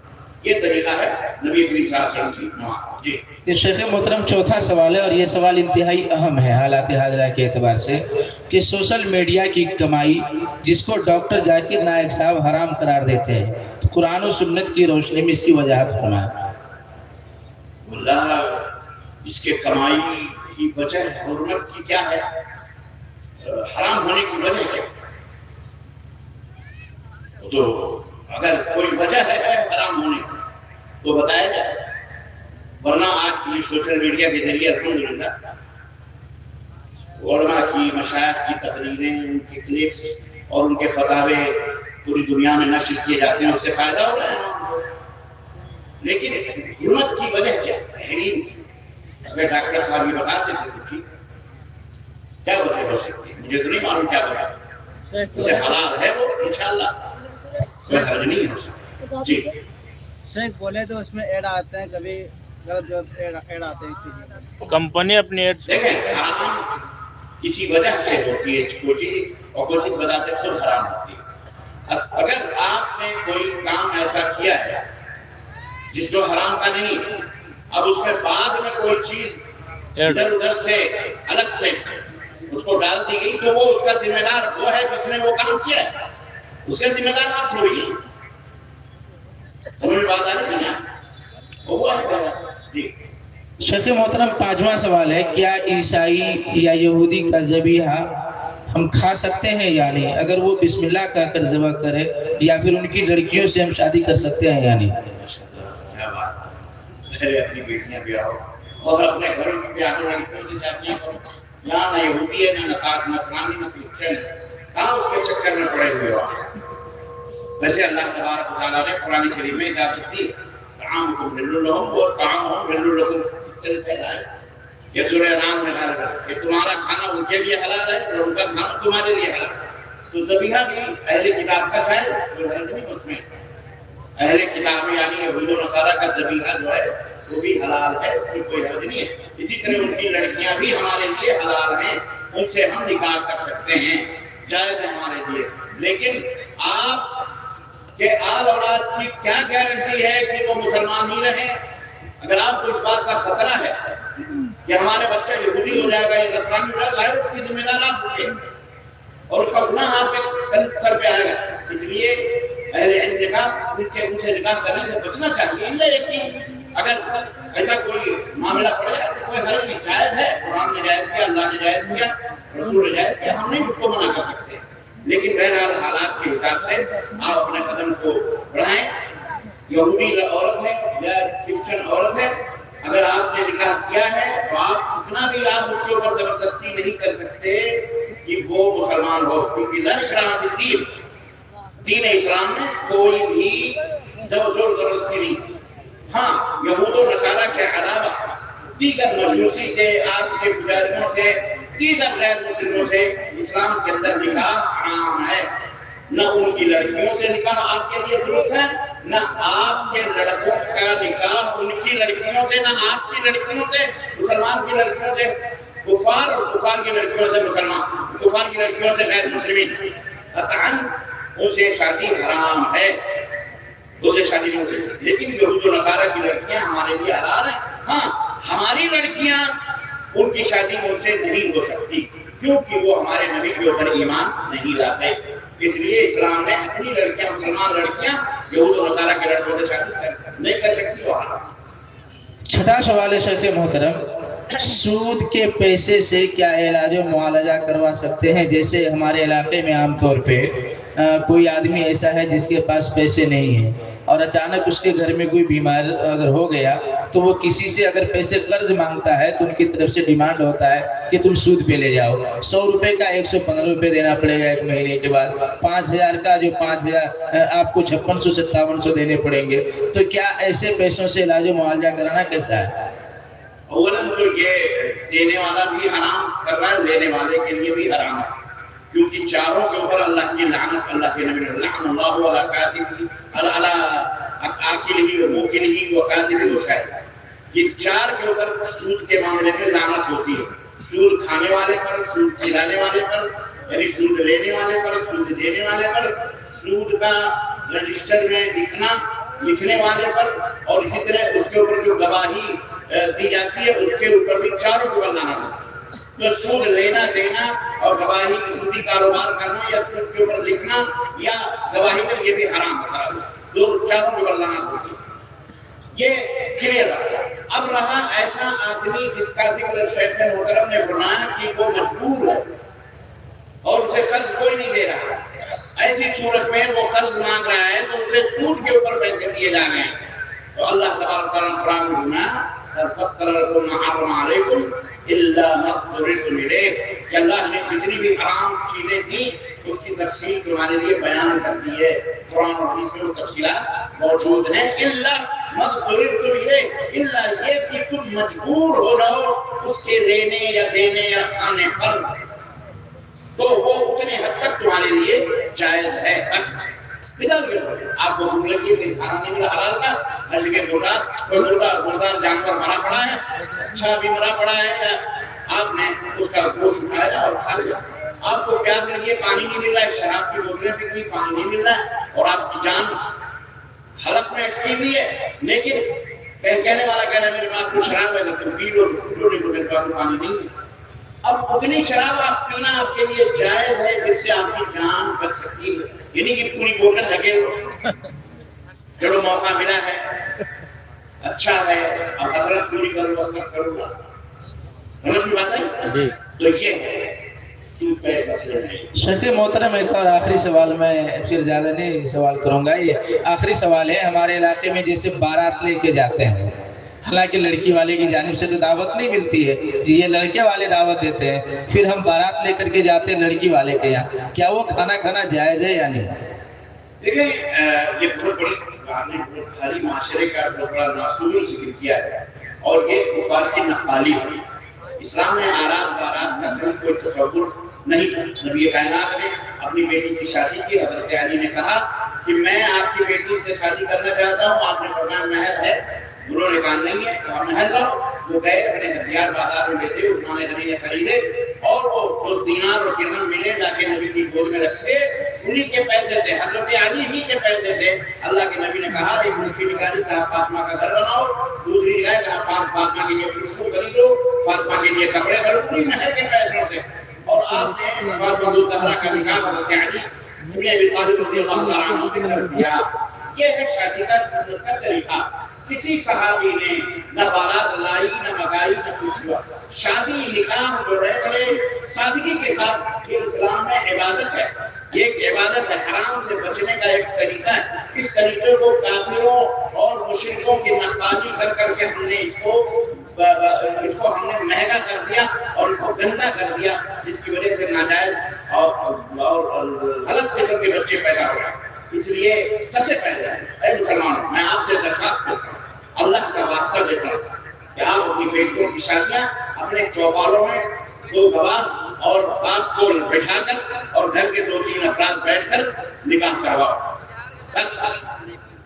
یہ طریقہ ہے نبی کریم صلی اللہ علیہ وسلم کی نماز۔ جی یہ شیخ محترم چوتھا سوال ہے، اور یہ سوال انتہائی اہم ہے حالات حاضرہ کے اعتبار سے، کہ سوشل میڈیا کی کمائی جس کو ڈاکٹر ذاکر نائک صاحب حرام قرار دیتے ہیں، تو قرآن و سنت کی روشنی میں اس کی وضاحت فرمائیں۔ اللہ اس کے کمائی کی وجہ حرمت کی کیا ہے، حرام ہونے کی وجہ کیا؟ تو اگر کوئی وجہ ہے حرام ہونے کی تو بتایا جائے، ورنہ آج یہ سوشل میڈیا کے ذریعے الحمدللہ علماء کی، مشائخ کی تقریریں، ان کے کلپس اور ان کے فتاوے پوری دنیا میں نشر کیے جاتے ہیں، اس سے فائدہ ہو رہا ہے۔ لیکن حرمت کی وجہ کیا؟ تحریم کی۔ اگر ڈاکٹر صاحب یہ بتاتے تھے تو ٹھیک، کیا وجہ ہو سکتی ہے؟ مجھے تو نہیں معلوم کیا وجہ، اسے حلال ہے وہ انشاءاللہ کوئی حرج نہیں ہو سکتا۔ جی شیخ بولے تو اس میں ایڈ آتے ہیں، کبھی غلط غلط ایڈ آتے ہیں، اسی لیے کمپنی اپنی ایڈ دیکھیں حرام کسی وجہ سے ہوتی ہے، کوئی چیز اور کوئی چیز بتاتے خود حرام ہوتی ہے۔ اگر آپ نے کوئی کام ایسا کیا ہے جس جو حرام کا نہیں، اب اس میں بعد میں کوئی چیز ادھر ادھر سے الگ سے اس کو ڈال دی گئی، تو وہ اس کا ذمہ دار وہ ہے جس نے وہ کام کیا ہے، اس کا ذمہ دار آپ تھوڑی ہیں۔ سمجھ میں بات آ رہی ہے؟ وہ ہے جی۔ شیخ محترم پانچواں سوال ہے، کیا عیسائی یا یہودی کا ذبیحہ ہم کھا سکتے ہیں یا نہیں؟ اگر وہ بسم اللہ کہہ کر ذبح کرے، یا پھر ان کی لڑکیوں سے ہم شادی کر سکتے ہیں یا نہیں؟ کیا بات ہے، پہلے اپنی بیٹیاں بیاہو اور اپنے گھروں میں بیاہنے والی کون سی شادیاں کرو، یہاں نہ یہودی ہے نہ نصرانی نہ کرسچن ہے، کہاں اس کے چکر میں پڑے ہوئے ہو۔ ویسے اللہ تبارک و تعالیٰ نے قرآن کریم میں اجازت دی ہے، طعامکم حل لہم وطعامہم حل لکم، اس طرح سے ہے یہ سورہ انعام میں ہے کہ تمہارا کھانا ان کے لیے حلال ہے اور ان کا کھانا تمہارے لیے حلال ہے۔ تو ذبیحہ بھی اہل کتاب کا شاید کوئی حرج نہیں اس میں، اہل کتاب یعنی یہود و نصارہ کا ذبیحہ جو ہے وہ بھی حلال ہے، اس میں کوئی حرج نہیں ہے۔ اسی طرح ان کی لڑکیاں بھی ہمارے لیے حلال ہیں، ان سے ہم نکاح کر سکتے ہیں، جائز ہے ہمارے لیے۔ لیکن آپ کہ آل اولاد کی کیا گارنٹی ہے کہ وہ مسلمان ہی رہیں؟ اگر آپ کو اس بات کا خطرہ ہے کہ ہمارے بچہ یہودی ہو جائے گا یا نصرانی ہو جائے گا، ظاہر اس کی ذمہ دار آپ ہوں گے اور اس کا گناہ آپ کے سر پہ آئے گا۔ اس لیے اہل علم نکاح ان سے نکاح کرنے سے بچنا چاہیے، لیکن اگر ایسا کوئی معاملہ پڑ جائے تو کوئی حرج نہیں، جائز ہے، قرآن نے جائز کیا، اللہ نے جائز کیا، رسول نے جائز کیا، ہم نہیں اس کو منع کر سکتے۔ لیکن بہرحال حالات کے حساب سے آپ اپنے قدم کو بڑھائیں۔ یہودی عورت ہے یا کرسچن عورت ہے، اگر آپ نے نکاح کیا ہے تو آپ اتنا بھی آپ اس کے اوپر زبردستی نہیں کر سکتے کہ وہ مسلمان ہو، کیونکہ لا اکراہ فی الدین، دین اسلام میں کوئی بھی زور زبردستی نہیں۔ ہاں یہود و نصارہ کے علاوہ دیگر مجوسی سے، آپ کے پجاریوں سے، دیگر غیر مسلموں سے اسلام کے اندر نکاح عام ہے۔ نہ ان کی لڑکیوں سے نکاح آپ کے لیے درست ہے، نہ آپ کے لڑکوں کا نکاح ان کی لڑکیوں سے، نہ آپ کی لڑکیوں سے، مسلمان کی لڑکیوں سے کفار اور کفار کی لڑکیوں سے مسلمان، کفار کی لڑکیوں سے غیر مسلمین، قطعاً ان سے شادی حرام ہے، ان سے شادی نہیں ہو سکتی۔ لیکن یہود و نصارہ کی لڑکیاں ہمارے لیے حلال ہیں۔ ہاں ہماری لڑکیاں ان کی شادی ان سے نہیں ہو سکتی کیونکہ وہ ہمارے نبی کے اوپر ایمان نہیں لاتے۔ اس لیے اسلام نے اپنی لڑکیاں مسلمان لڑکیاں یہود و نصارہ کے لڑکوں سے شادی نہیں کر سکتی. وہاں چھٹا سوال ہے شیخ محترم، سود کے پیسے سے کیا علاج و معالجہ کروا سکتے ہیں؟ جیسے ہمارے علاقے میں عام طور پہ کوئی آدمی ایسا ہے جس کے پاس پیسے نہیں ہیں اور اچانک اس کے گھر میں کوئی بیمار اگر ہو گیا تو وہ کسی سے اگر پیسے قرض مانگتا ہے تو ان کی طرف سے ڈیمانڈ ہوتا ہے کہ تم سود پہ لے جاؤ. 100 روپے کا 115 روپے دینا پڑے گا ایک مہینے کے بعد. 5000 کا جو 5000 آپ کو 5600 5700 دینے پڑیں گے. تو کیا ایسے پیسوں سے علاج و معالجہ کرانا کیسا ہے؟ اولاً تو یہ دینے والا بھی حرام کر رہا ہے، لینے والے کے لیے بھی حرام ہے، کیونکہ چاروں کے اوپر اللہ کی لعنت، اللہ کے نبی نے لعن اللہ علی کاتبہ علی آکلہ و موکلہ و کاتبہ و شاہدہ. یہ چار کے اوپر سود کے معاملے میں لعنت ہوتی ہے. سود کھانے والے پر، سود کھلانے والے پر، یعنی سود لینے والے پر، سود دینے والے پر، سود کا رجسٹر میں لکھنے والے پر، اور اسی طرح اس کے اوپر جو گواہی دی جاتی ہے اس کے اوپر بھی چاروں کو بنانا ہوتا ہے. تو سود لینا دینا اور گواہی سودی کاروبار کرنا یا سود کے اوپر لکھنا یا گواہی کا یہ بھی حرام ہے. دو چاروں کو بنانا ہوتی ہے. یہ کلیئر ہے. اب رہا ایسا آدمی جس کا ذکر شیخ محترم نے فرمایا کہ وہ مجبور ہے اور اسے قرض کوئی نہیں دے رہا، ایسی صورت میں وہ قرض مانگ رہا ہے تو اسے سود کے اوپر پیسے دیے جا رہے ہیں. تو اللہ تبارک تعالیٰ قرآن میں فرمایا فَصَّلَ لَكُمْ مَا حَرَّمَ عَلَيْكُمْ إِلَّا مَا اضْطُرِرْتُمْ إِلَيْهِ کہ اللہ نے جتنی بھی حرام چیزیں تھیں اس کی تفصیل تمہارے لیے بیان کر دی ہے. قرآن اور حدیث میں وہ تفصیلات موجود ہیں. إِلَّا مَا اضْطُرِرْتُمْ إِلَيْهِ إِلَّا یہ کہ تم مجبور ہو رہو اس کے لینے یا دینے یا کھانے پر، تو وہ اتنے حد تک تمہارے لیے جائز ہے. آپ کو بھوک لگی ہے کھانا نہیں ملا حلال کا، ہر جگہ کوئی مردار جانور مرا پڑا ہے، اچھا بھی مرا پڑا ہے، آپ نے اس کا گوشت اٹھایا اور کھا لیا. آپ کو پیاس لگی ہے، پانی نہیں مل رہا ہے، شراب کی بوتلیں پی لی، پانی نہیں مل رہا ہے اور آپ کی جان حلق میں اٹکی ہوئی ہے، لیکن کہنے والا کہہ رہا ہے میرے پاس تو شراب ہے تو پی لو، میرے پاس پانی نہیں ہے. اب اتنی شراب آپ پینا آپ کے لیے جائز ہے جس سے آپ کی جان بچ سکتی ہے. یعنی کہ پوری بوتل لگے چلو موقع ملا ہے، اچھا ہے، اب حضرت پوری کروں گا. سمجھ میں بات ہے؟ تو یہ ہے شیخ محترم. ایک اور آخری سوال، میں پھر زیادہ نہیں سوال کروں گا، یہ آخری سوال ہے. ہمارے علاقے میں جیسے بارات لے کے جاتے ہیں، حالانکہ لڑکی والے کی جانب سے تو دعوت نہیں ملتی ہے، یہ لڑکے والے دعوت دیتے ہیں، پھر ہم بارات لے کر کے جاتے ہیں لڑکی والے کے یہاں، کیا وہ کھانا کھانا جائز ہے یا نہیں؟ دیکھیں یہ بہت بڑی بات ہے، بھاری معاشرے کا بہت بڑا ناسور ذکر کیا ہے اور یہ کفار کی نقالی ہے. اسلام میں آرات بارات کا کوئی تصور نہیں تھا. نبی کائنات نے اپنی بیٹی کی شادی کی، حضرت علی نے کہا کہ میں آپ کی بیٹی سے شادی کرنا چاہتا ہوں. آپ نے فرمایا مہر ہے، انہوں نے کہا نہیں ہے تو ہم محل لاؤ. وہ گئے اپنے ہتھیار بازار میں دیتے، انہوں نے زمینیں خریدے اور وہ جو دینار اور درہم ملے جا کے نبی کی گود میں رکھے. انہیں کے پیسے تھے، حضرت علی ہی کے پیسے تھے. اللہ کے نبی نے کہا ایک مٹھی نکالی کہا فاطمہ کا گھر بناؤ، دوسری جگہ کہا فاطمہ کے لیے خوشبو خریدو، فاطمہ کے لیے کپڑے خریدو، پوری محل کے پیسوں سے. اور آپ نے فاطمہ الزہرا کا نکاح حضرت علی ابن ابی طالب رضی اللہ تعالیٰ عنہ نے کر دیا. یہ ہے شادی کا سنت کا طریقہ. کسی صحابی نے نہ بارات لائی نہ مگائی نہ کچھ ہوا. شادی نکاح جو ہے بڑے سادگی کے ساتھ یہ اسلام میں عبادت ہے، یہ ایک عبادت ہے، حرام سے بچنے کا ایک طریقہ ہے. اس طریقے کو کافروں اور مشرکوں کی نقالی کر کر کے ہم نے اس کو ہم نے مہنگا کر دیا اور اس کو گندا کر دیا، جس کی وجہ سے ناجائز اور غلط قسم کے بچے پیدا ہو رہے ہیں. اس لیے سب سے پہلے اے مسلمان میں آپ سے درخواست کرتا ہوں، اللہ کا واسطہ دیتا ہوں کہ آپ اپنی بیٹیوں کی شادیاں اپنے چوپالوں میں 2 گواہ اور باپ کو بٹھا کر اور گھر کے 2-3 افراد بیٹھ کر نکاح کرواؤ. بس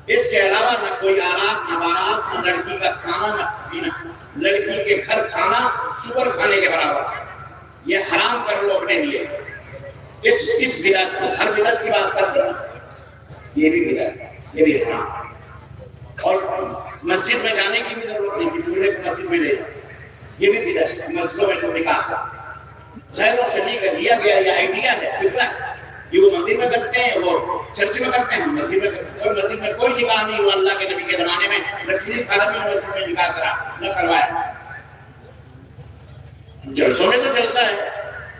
اس کے علاوہ نہ کوئی آرات نہ بارات نہ لڑکی کا کھانا نہ پینا. لڑکی کے گھر کھانا سور کھانے کے برابر ہے. یہ حرام کر لو اپنے لیے. اس بدعت کو ہر بدعت کی بات کرتے ہیں، یہ بھی بدعت ہے، یہ بھی حرام. اور مسجد میں جانے کی بھی ضرورت نہیں کہ دوسرے کو مسجد میں لے جاؤ، یہ بھی بدعت ہے. مسجدوں میں تو نکاح غیروں سے لیا گیا یہ آئیڈیا ہے، فکر ہے. کہ وہ مندر میں کرتے ہیں، وہ چرچ میں کرتے ہیں، مسجد میں کرتے ہیں، مسجد میں کوئی نکاح نہیں ہوا اللہ کے نبی کے زمانے میں، نہ کسی صحابی نے مسجد میں نکاح کرا نہ کروایا۔ جلسوں میں تو چلتا ہے،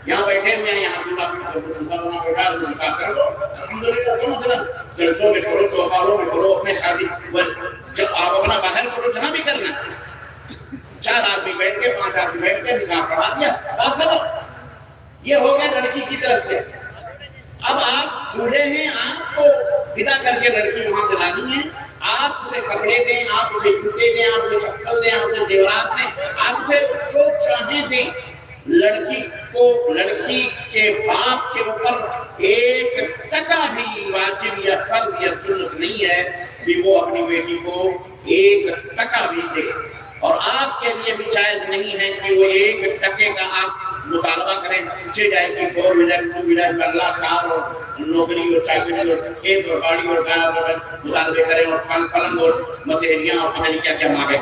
یہاں بیٹھے ہوئے ہیں، یہاں بیٹھا نکاح کر دو، الحمدللہ کوئی مسئلہ۔ جلسوں میں کرو، چوپالوں میں کرو، اپنے شادی جب آپ اپنا باہر کرو جہاں بھی کرنا، 4 آدمی بیٹھ کے 5 آدمی بیٹھ کے نکاح پڑھا دیا، بات سب یہ ہو گیا لڑکی کی طرف سے۔ اب آپ دولہے ہیں، آپ کو ودا کر کے لڑکی وہاں سے لانی ہے، آپ اسے کپڑے دیں، آپ اسے جوتے دیں، آپ اسے چپل دیں، آپ اسے زیورات دیں، آپ اسے جو چاہیں دیں۔ لڑکی کو، لڑکی کے باپ کے اوپر 1 ٹکا بھی واجب یا فرض یا سنت نہیں ہے کہ وہ اپنی بیٹی کو 1 ٹکا بھی دے، اور آپ کے لیے بھی جائز نہیں ہے کہ وہ 1 ٹکے کا آپ مطالبہ کریں، پیچھے جائے گی 4 ویلر 2 ویلر بنگلہ کار اور نوکری اور چاکری اور کھیت اور گاڑی اور گاڑی اور مطالبے کریں اور پلنگ اور مسیحیاں اور پتہ نہیں کیا کیا مانگے۔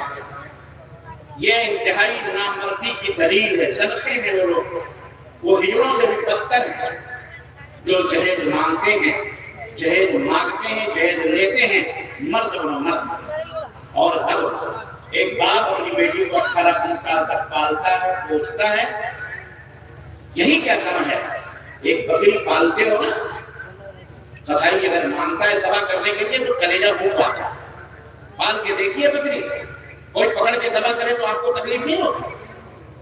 یہ انتہائی نامردی کی دلیل ہے، صدقے میں وہ لوگ، وہ ہجڑوں سے بھی بدتر ہیں جو جہیز مانگتے ہیں، جہیز مانگتے ہیں، جہیز لیتے ہیں، مرد و مرد۔ اور اب ایک باپ اپنی بیٹی کو 18-20 سال تک پالتا ہے، پوچھتا ہے، یہی کیا کام ہے؟ ایک بکری پالتے ہو نا، قصائی اگر مانگتا ہے ذبح کرنے کے لیے تو کلیجہ بھوک آتا ہے، پال کے دیکھیے بکری، کوئی پکڑ کے ذبح کرے تو آپ کو تکلیف نہیں ہوگی؟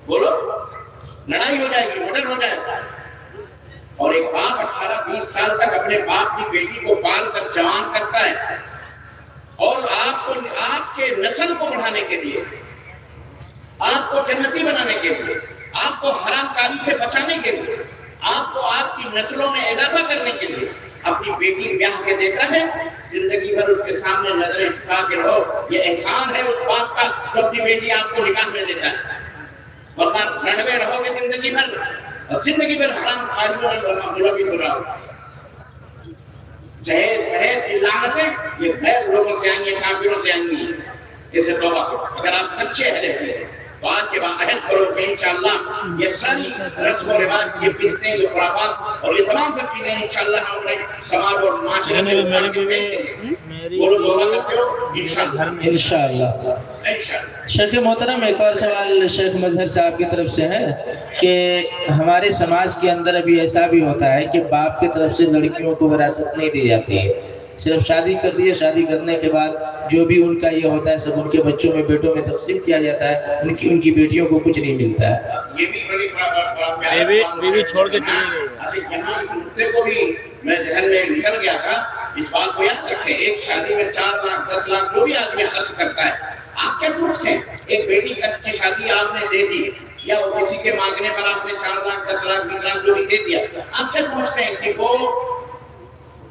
بولو، لڑائی ہو جائے گی، مرڈر ہو جائے گا۔ اور ایک باپ 18-20 سال تک اپنے باپ کی بیٹی کو پال کر جوان کرتا ہے، اور آپ کے نسل کو بڑھانے کے لیے، آپ کو جنتی بنانے کے لیے، آپ کو حرام کاری سے بچانے کے لیے، آپ کو آپ کی نسلوں میں اضافہ کرنے کے لیے اپنی بیٹی بیاہ کے دیتا ہے، زندگی بھر اس کے سامنے نظریں چھپا کے رہو۔ یہ احسان ہے اس باپ کا جو اپنی بیٹی آپ کو نکاح میں دیتا ہے، ورنہ لڑوے رہو گے زندگی بھر، اور زندگی بھر حرام کاریوں میں ملوث ہو رہا ہو۔ جہیز کی لعنتیں یہ غیر لوگوں سے آئیں گی، کافروں سے آئیں گی، اسے توبہ کرو۔ اگر آپ سچے اہل حدیث ہیں تو آج کے بعد عہد کرو کہ انشاءاللہ یہ ساری رسم و رواج، یہ بدعتیں، یہ خرافات اور یہ تمام سب چیزیں انشاءاللہ ہم اپنے سماج اور معاشرے سے اٹھانے کے لیے بولو توبہ کرتے ہو انشاءاللہ۔ انشاءاللہ۔ شیخ محترم، ایک اور سوال شیخ مظہر صاحب کی طرف سے ہے کہ ہمارے سماج کے اندر ابھی ایسا بھی ہوتا ہے کہ باپ کی طرف سے لڑکیوں کو وراثت نہیں دی جاتی ہے، صرف شادی کر دی ہے، شادی کرنے کے بعد جو بھی ان کا یہ ہوتا ہے سب ان کے بچوں میں، بیٹوں میں تقسیم کیا جاتا ہے، ان کی بیٹیوں کو کچھ نہیں ملتا ہے۔ یہ بھی بڑی بیوی چھوڑ کے چلی گئی۔ یہاں اس نقطے کو بھی میں ذہن میں نکل گیا تھا، اس بات کو یاد رکھیں، ایک شادی میں 4 لاکھ 10 لاکھ جو بھی آدمی خرچ کرتا ہے، آپ کیا سوچتے ہیں ایک بیٹی کی شادی آپ نے دے دی یا کسی کے مانگنے پر آپ نے 4 لاکھ 10 لاکھ 20 لاکھ جو بھی دے دیا، آپ کیا سوچتے ہیں کہ وہ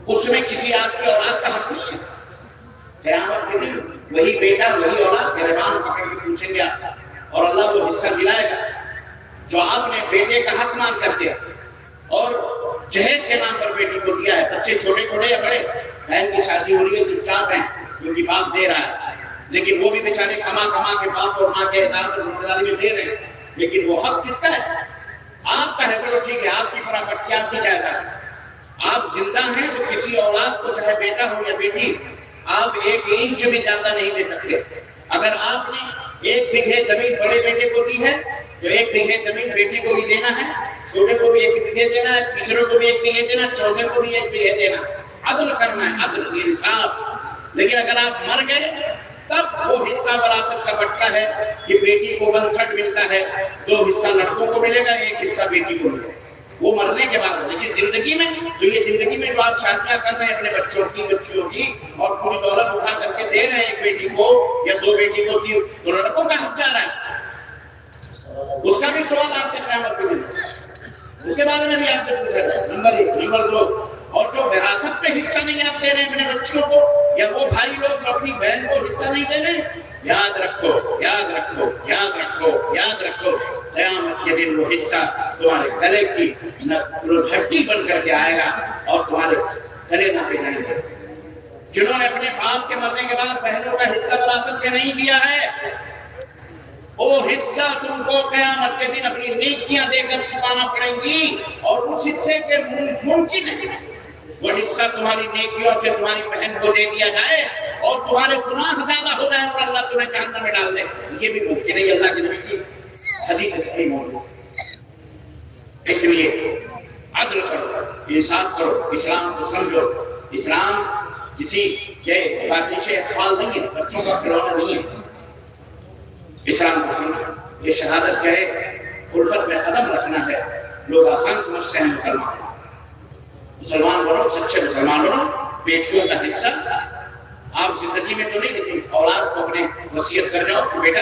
اس میں کسی آپ کی اولاد کا حق نہیں ہے؟ قیامت کے دن وہی بیٹا وہی اولاد گریبان پکڑ کے پوچھیں گے آپ سے، اور اللہ وہ حصہ دلائے گا جو آپ نے بیٹے کا حق مان کر دیا اور جہیز کے نام پر بیٹی کو دیا ہے۔ بچے چھوٹے چھوٹے یا بڑے، بہن کی شادی ہو رہی ہے، چپ چاپ ہیں کیونکہ باپ دے رہا ہے، لیکن وہ بھی بیچارے کما کما کے باپ اور ماں کے اعزاز اور ذمہ داری میں دے رہے ہیں، لیکن وہ حق کس کا ہے؟ آپ کا ہے، چلو ٹھیک ہے، آپ کی پراپرٹی، آپ کی جائیداد، آپ زندہ ہیں تو کسی اولاد کو چاہے بیٹا ہو یا بیٹی آپ 1 انچ بھی زیادہ نہیں دے سکتے۔ اگر آپ نے 1 بیگھے زمین بڑے بیٹے کو دی ہے تو 1 بیگھے زمین بیٹی کو بھی دینا ہے، چھوٹے کو بھی 1 بیگھے دینا ہے، تیسرے کو بھی 1 بیگھے دینا، چوتھے کو بھی 1 بیگھے دینا، عدل کرنا ہے، عدل انصاف۔ لیکن اگر آپ مر گئے تب وہ حصہ وراثت کا بٹتا ہے کہ بیٹی کو 1/3 ملتا ہے، 2 حصہ لڑکوں کو ملے گا، 1 حصہ بیٹی کو ملے گا، وہ مرنے کے بعد۔ لیکن زندگی میں تو یہ زندگی میں جو آپ شادیاں کر رہے ہیں اپنے بچوں کی، بچیوں کی، اور پوری دولت اٹھا کر کے دے رہے ہیں 1 بیٹی کو یا 2 بیٹی کو، 3 تو لڑکوں کا حق جا رہا ہے، اس کا بھی سوال آپ سے قیامت کے دن اس کے بارے میں بھی آپ سے پوچھا جائے۔ نمبر 1۔ نمبر 2، اور جو وراثت پہ حصہ نہیں آپ دے رہے ہیں اپنے بچوں کو، یا وہ بھائی لوگ جو اپنی بہن کو حصہ نہیں دے رہے، یاد رکھو، یاد رکھو، یاد رکھو، یاد رکھو، قیامت کے دن وہ حصہ تمہارے گلے کی ہڈی بن کر کے آئے گا اور تمہارے گلے نہ پہ جائیں گے۔ جنہوں نے اپنے باپ کے مرنے کے بعد بہنوں کا حصہ وراثت کے نہیں دیا ہے، وہ حصہ تم کو قیامت کے دن اپنی نیکیاں دے کر چھپانا پڑیں گی، اور اس حصے کے ممکن ہے وہ حصہ تمہاری نیکیوں سے تمہاری بہن کو دے دیا جائے اور تمہارے گناہ زیادہ ہو جائے اور اللہ تمہیں جہنم میں ڈال دے، یہ بھی ممکن ہے، اللہ کے نبی کی حدیث صحیح موجود ہے۔ اس لیے عدل کرو، انصاف کرو، اسلام کو سمجھو۔ اسلام کسی کے باتیشے اطفال نہیں ہے، بچوں کا کھلونا نہیں ہے۔ اسلام کو سمجھو، یہ شہادت کہے الفت میں قدم رکھنا ہے۔ لوگ آسان سمجھتے ہیں مسلمان بنو، سچے مسلمان بنو۔ بیٹیوں کا حصہ آپ زندگی میں تو نہیں، لیکن اولاد کو اپنے وصیت کر جاؤ کہ بیٹا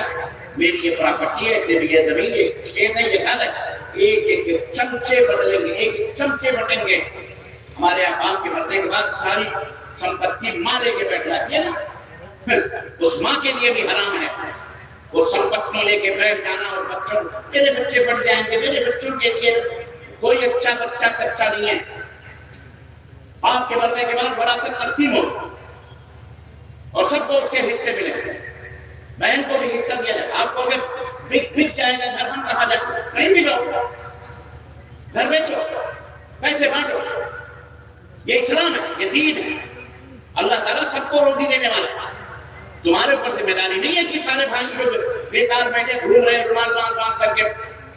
میری یہ پراپرٹی ہے، اتنے بیگھے زمین، یہ کھیت ہے، یہ گھر ہے، ایک ایک چمچے بدلیں گے، ایک ایک چمچے بٹیں گے۔ ہمارے باپ کے مرنے کے بعد ساری سمپتی ماں لے کے بیٹھ جاتی ہے نا، اس ماں کے لیے بھی حرام ہے وہ سمپتی لے کے بیٹھ جانا اور بچوں، میرے بچے بڑھ جائیں گے، میرے بچوں کے لیے کوئی اچھا بچہ کچا نہیں ہے۔ باپ کے مرنے کے بعد وراثت تقسیم ہو اور سب کو اس کے حصے ملے، بہن کو بھی حصہ دیا جائے۔ آپ کو اگر بک جائے گا گھر ہم کہا جائے نہیں ملو، گھر بیچو، پیسے بانٹو، یہ اسلام ہے، یہ دین ہے۔ اللہ تعالیٰ سب کو روزی دینے والا ہے۔ تمہارے اوپر ذمہ داری نہیں ہے کہ سارے بھائی جو بیکار بیٹھے گھوم رہے رومال باندھ کر کے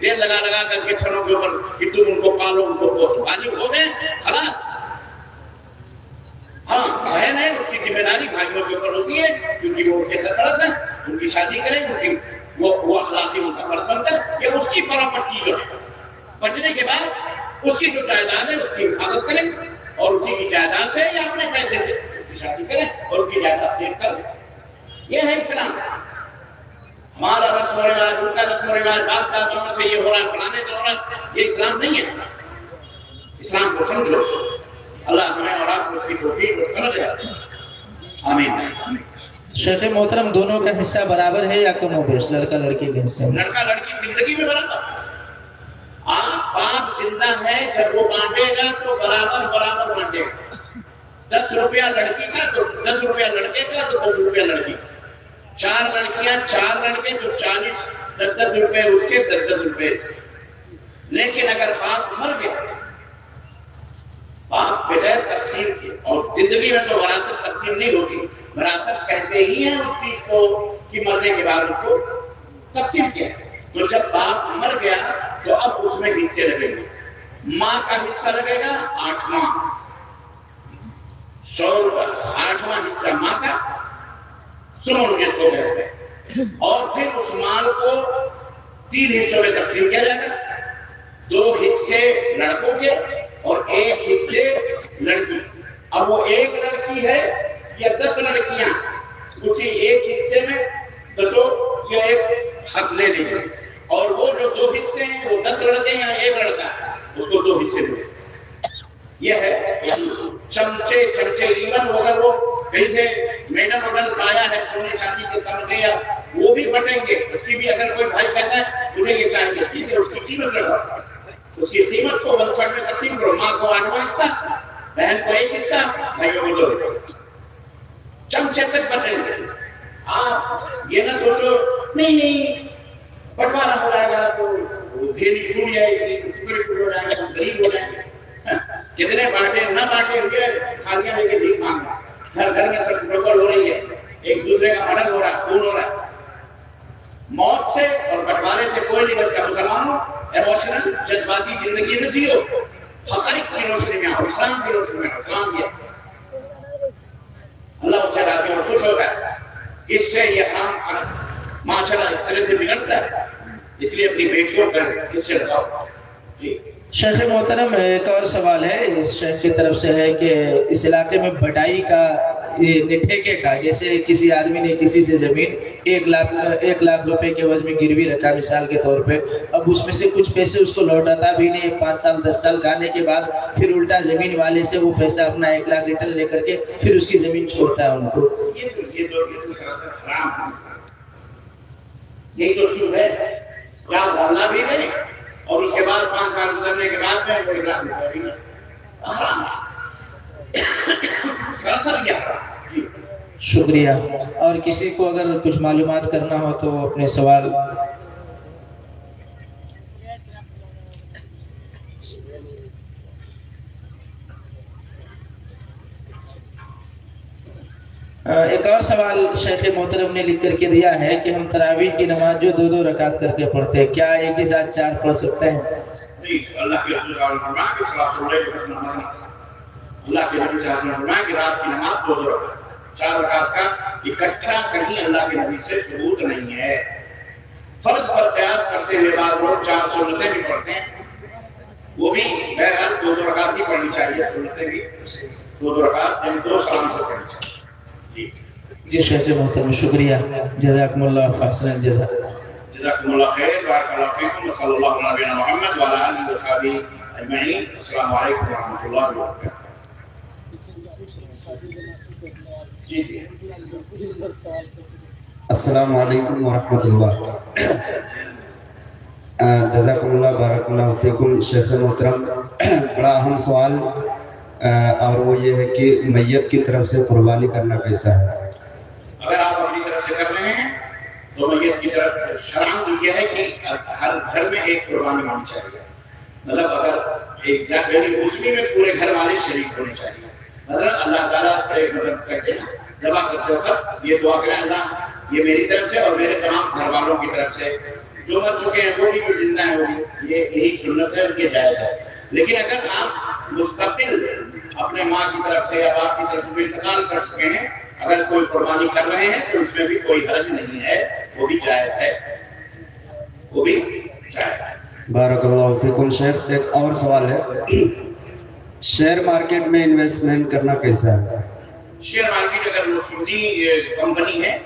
تیل لگا کر کے سروں کے اوپر کہ تم ان کو پالو، ان کو پوسو، غالب ہو گئے خلاص۔ ہاں بہن ہے، اس کی ذمہ داری بھائیوں کے اوپر ہوتی ہے کیونکہ وہ ان کے سرپرست ہیں، ان کی شادی کریں، وہ اخلاقی ان کا فرض بنتا ہے۔ یہ اس کی پراپرٹی جو ہے، بچنے کے بعد اس کی جو جائیداد ہے اس کی حفاظت کریں اور اسی کی جائیداد سے یا اپنے پیسے سے اس کی شادی کریں اور اس کی جائیداد سیو کریں۔ یہ ہے اسلام۔ ہمارا رسم و رواج، ان کا رسم و رواج، باپ داداؤں سے یہ ہو رہا ہے، فلانے سے ہو رہا ہے، یہ اسلام نہیں ہے۔ اسلام کو سمجھو، اللہ ہمیں اور آپ کو اس کی توفیق اور سمجھ ہے۔ آمین۔ شیخ محترم، دونوں کا حصہ برابر ہے یا کم و بیش، لڑکا لڑکی کے حصے میں؟ لڑکا لڑکی زندگی میں برابر۔ آپ باپ زندہ ہے، جب وہ بانٹے گا تو برابر برابر بانٹے گا۔ 10 روپیہ لڑکی کا تو 10 روپیہ لڑکے کا تو 10 روپیہ لڑکی کا۔ 4 لڑکیاں 4 لڑکے تو 40 10 روپے اس کے 10 روپے۔ لیکن اگر باپ مر گیا، باپ بغیر تقسیم کے، اور زندگی میں تو وراثت تقسیم نہیں ہوتی، وراثت کہتے ہی ہیں اس چیز کو کہ مرنے کے بعد اس کو تقسیم کیا۔ تو جب باپ مر گیا تو اب اس میں حصے لگیں گے۔ ماں کا حصہ لگے گا 8واں، 100 روپے 8واں حصہ ماں کا، سنو جس کو کہتے ہیں، اور پھر اس مال کو 3 حصوں میں تقسیم کیا جائے گا۔ 2 حصے لڑکوں کے اور 1 حصے لڑکی۔ اب وہ 1 لڑکی ہے یا 10 لڑکیاں، اسی 1 حصے میں 10 یا 1 حق لے لیں گے، اور وہ جو 2 حصے ہیں وہ 10 لڑکے یا 1 لڑکا، اس کو 2 حصے دیں۔ یہ ہے چمچے ایون اگر وہ کہیں سے میڈل وڈل پایا ہے سونے چاندی کے تمغے، یا وہ بھی بٹیں گے۔ اس کی بھی اگر کوئی بھائی کہتا ہے مجھے یہ چاہیے، ٹھیک ہے، اس کی قیمت لگاؤ، اس کی قیمت کو 1/3 میں تقسیم کرو۔ ماں کو 8واں حصہ، بہن کو 1 حصہ، بھائیوں کو 2 حصہ، چمچے تک بٹیں گے۔ آپ یہ نہ سوچو نہیں بٹوارا ہو جائے گا تو دھیلی ٹوٹ جائے گی، ٹکڑے ہو جائیں گے، غریب ہو جائیں گے۔ کتنے بانٹے نہ بانٹے ہوئے تھالیاں لے کے بھیک مانگ رہا، گھر میں سب ٹربل ہو رہی ہے، ایک دوسرے کا مرڈر ہو رہا ہے، خون ہو رہا ہے۔ موت سے اور بٹوارے سے کوئی نہیں بچتا۔ مسلمانوں ایموشنل جذباتی زندگی میں جیو، حقائق کی روشنی میں آؤ، اسلام کی روشنی میں آؤ۔ اسلام یہ اللہ اس سے راضی اور خوش ہوگا۔ اس سے یہ حرام معاشرہ اس طرح سے بگڑتا ہے، اس لیے اپنی بیٹیوں پر اس سے لگاؤ۔ جی شیخ محترم، ایک اور سوال ہے اس شیخ کی طرف سے ہے کہ اس علاقے میں بٹائی کا ٹھیکے کا، جیسے کسی آدمی نے کسی سے زمین 1 لاکھ روپے کے عوض میں گروی رکھا مثال کے طور پہ، اب اس میں سے کچھ پیسے اس کو لوٹاتا بھی نہیں، 5 سال 10 سال کھانے کے بعد پھر الٹا زمین والے سے وہ پیسہ اپنا 1 لاکھ ریٹرن لے کر کے پھر اس کی زمین چھوڑتا ہے ان کو۔ یہ تو سراسر حرام ہے، یہی تو سود ہے، کیا ڈالنا بھی نہیں اور اس کے بعد 5 سال گزرنے کے بعد میں کوئی لاکھ روپے بھی نہیں، حرام ہے، سراسر یہ حرام۔ جی شکریہ۔ اور کسی کو اگر کچھ معلومات کرنا ہو تو اپنے سوال۔ ایک اور سوال شیخ محترم نے لکھ کر کے دیا ہے کہ ہم تراویح کی نماز جو 2 رکعت کر کے پڑھتے ہیں کیا ایک ہی ساتھ 4 پڑھ سکتے ہیں؟ اللہ کے رسول صلی اللہ علیہ وسلم نے صلاۃ اللیل کو فرمایا، اللہ کے نبی صلی اللہ علیہ وسلم نے فرمایا کہ رات کی نماز 2 رکعت، 4 رکعت کا اکٹھا کہیں اللہ کے نبی سے ثبوت نہیں ہے۔ فرض پر قیاس کرتے ہوئے بعض لوگ 4 سنتیں بھی پڑھتے ہیں، وہ بھی بہرحال 2 رکعت ہی پڑھنی چاہیے، سنتیں بھی 2 رکعت یعنی 2 سلام سے پڑھنی چاہیے۔ جی شیخ محترم شکریہ، جزاکم اللہ فاحسن الجزاء۔ جزاکم اللہ خیر، بارک اللہ فیکم، صلی اللہ علیہ نبینا محمد وعلی آلہ وصحبہ اجمعین۔ السلام علیکم ورحمۃ اللہ وبرکاتہ۔ جی جی السلام علیکم ورحمۃ اللہ۔ جزاکم اللہ، بارک اللہ فیکم شیخ محترم۔ بڑا اہم سوال اور وہ یہ ہے کہ میت کی طرف سے قربانی کرنا کیسا ہے؟ اگر آپ اپنی طرف سے کر رہے ہیں تو میت کی طرف شرعاً تو یہ ہے کہ ہر گھر میں ایک قربانی ہونی چاہیے، مطلب اگر ایک جگہ اس میں پورے گھر والے شریک ہونے چاہیے، مطلب اللہ تعالیٰ سے مطلب کہتے ہیں دعا کرتے وقت یہ دعا کریں اللہ یہ میری طرف سے اور میرے تمام گھر والوں کی طرف سے جو مر چکے ہیں وہ بھی زندہ ہیں وہ بھی، یہ یہی سنت ہے اور یہ جائز ہے۔ لیکن اگر آپ مستقل اپنے ماں کی طرف سے یا باپ کی طرف سے انتقال کر چکے ہیں اگر کوئی قربانی کر رہے ہیں تو اس میں بھی کوئی حرج نہیں ہے، وہ بھی جائز ہے، وہ بھی جائز ہے۔ بارک اللہ فیکم شیخ۔ ایک اور سوال ہے، شیئر مارکیٹ میں انویسٹمنٹ کرنا کیسا ہے؟ شیئر مارکیٹ اگر وہ سودی کمپنی ہے،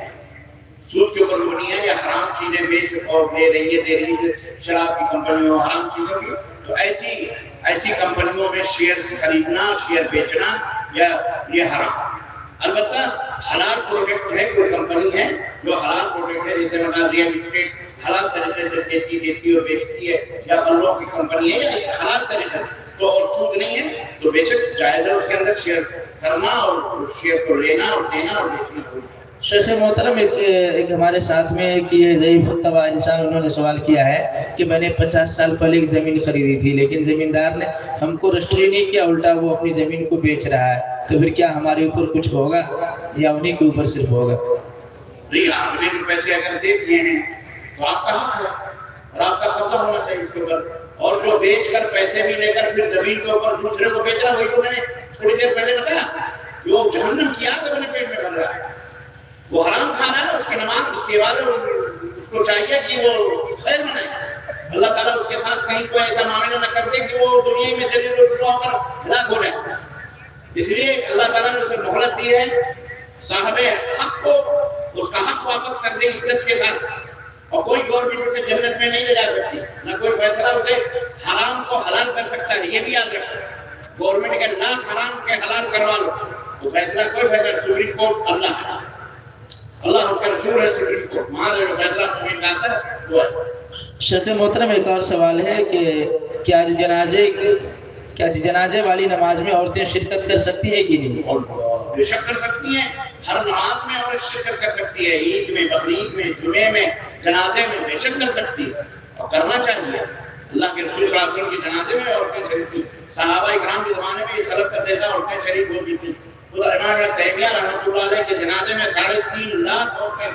سود کے اوپر کمپنی ہے یا حرام چیزیں بیچ اور دے رہی ہے شراب کی کمپنی ہو حرام چیزوں کی، تو ایسی کمپنیوں میں شیئر خریدنا شیئر بیچنا یا یہ حرام۔ البتہ حلال پروڈکٹ ہے، کوئی کمپنی ہے جو حلال پروڈکٹ ہے جیسے مثلا ریئل اسٹیٹ حلال طریقے سے دیتی اور بیچتی ہے، یا پلوں کی کمپنی ہے یا حلال طریقے تو اور سود نہیں ہے تو بے شک جائز ہے اس کے اندر شیئر کرنا اور شیئر کو لینا اور دینا اور بیچنا۔ شیخ محترم ایک ہمارے ساتھ میں ایک یہ ضعیف الطبع انسان انہوں نے سوال کیا ہے کہ میں نے 50 سال پہلے ایک زمین خریدی تھی لیکن زمیندار نے ہم کو رجسٹری نہیں کیا، الٹا وہ اپنی زمین کو بیچ رہا ہے، تو پھر کیا ہمارے اوپر کچھ ہوگا یا انہی کے اوپر صرف ہوگا؟ نہیں، آپ نے جو پیسے اگر دے دیے ہیں تو آپ کا حق ہے اور آپ کا قبضہ ہونا چاہیے اس کے اوپر، اور جو بیچ کر پیسے بھی لے کر پھر زمین کے اوپر دوسرے کو بیچ رہا، وہی تو میں نے تھوڑی دیر پہلے بتایا، وہ جہنم کی آگ اپنے پیٹ میں بن رہا ہے، وہ حرام کھا رہا ہے، اس کی نماز اس کے بعد اس کو چاہیے کہ وہ خیر بنائے، اللہ تعالیٰ اس کے ساتھ کہیں کوئی ایسا معاملہ نہ کر دے کہ وہ دنیا میں چلے پر ہلاک ہو جائے۔ اس لیے اللہ تعالیٰ نے اسے مہلت دی ہے، صاحب حق کو اس کا حق واپس کر دے عزت کے ساتھ، اور کوئی گورنمنٹ اسے جنت میں نہیں لے جا سکتی، نہ کوئی فیصلہ اسے حرام کو حلال کر سکتا ہے، یہ بھی یاد رکھو۔ گورنمنٹ کے لاکھ حرام کے حلال کروا لو، وہ فیصلہ کوئی فیصلہ سپریم کورٹ اللہ کے رسول ہے، سپریم کورٹ وہاں جو فیصلہ سپریم آتا ہے وہ ہے۔ شیخ محترم ایک اور سوال ہے کہ کیا جنازے والی نماز میں عورتیں شرکت کر سکتی ہیں کہ نہیں؟ بے شک کر سکتی ہیں، ہر نماز میں عورت شرکت کر سکتی ہے، عید میں، بقرعید میں، جمعے میں، جنازے میں بے شک کر سکتی ہے اور کرنا چاہیے۔ اللہ کے رسول صلی اللہ علیہ وسلم کے جنازے میں عورتیں شریک تھیں، صحابہ اکرام کے زمانے میں یہ سلف کر دیتا عورتیں شریک ہوتی تھیں۔ خدا امام ابن تیمیہ رحمۃ اللہ علیہ کے جنازے میں 3.5 لاکھ عورتیں،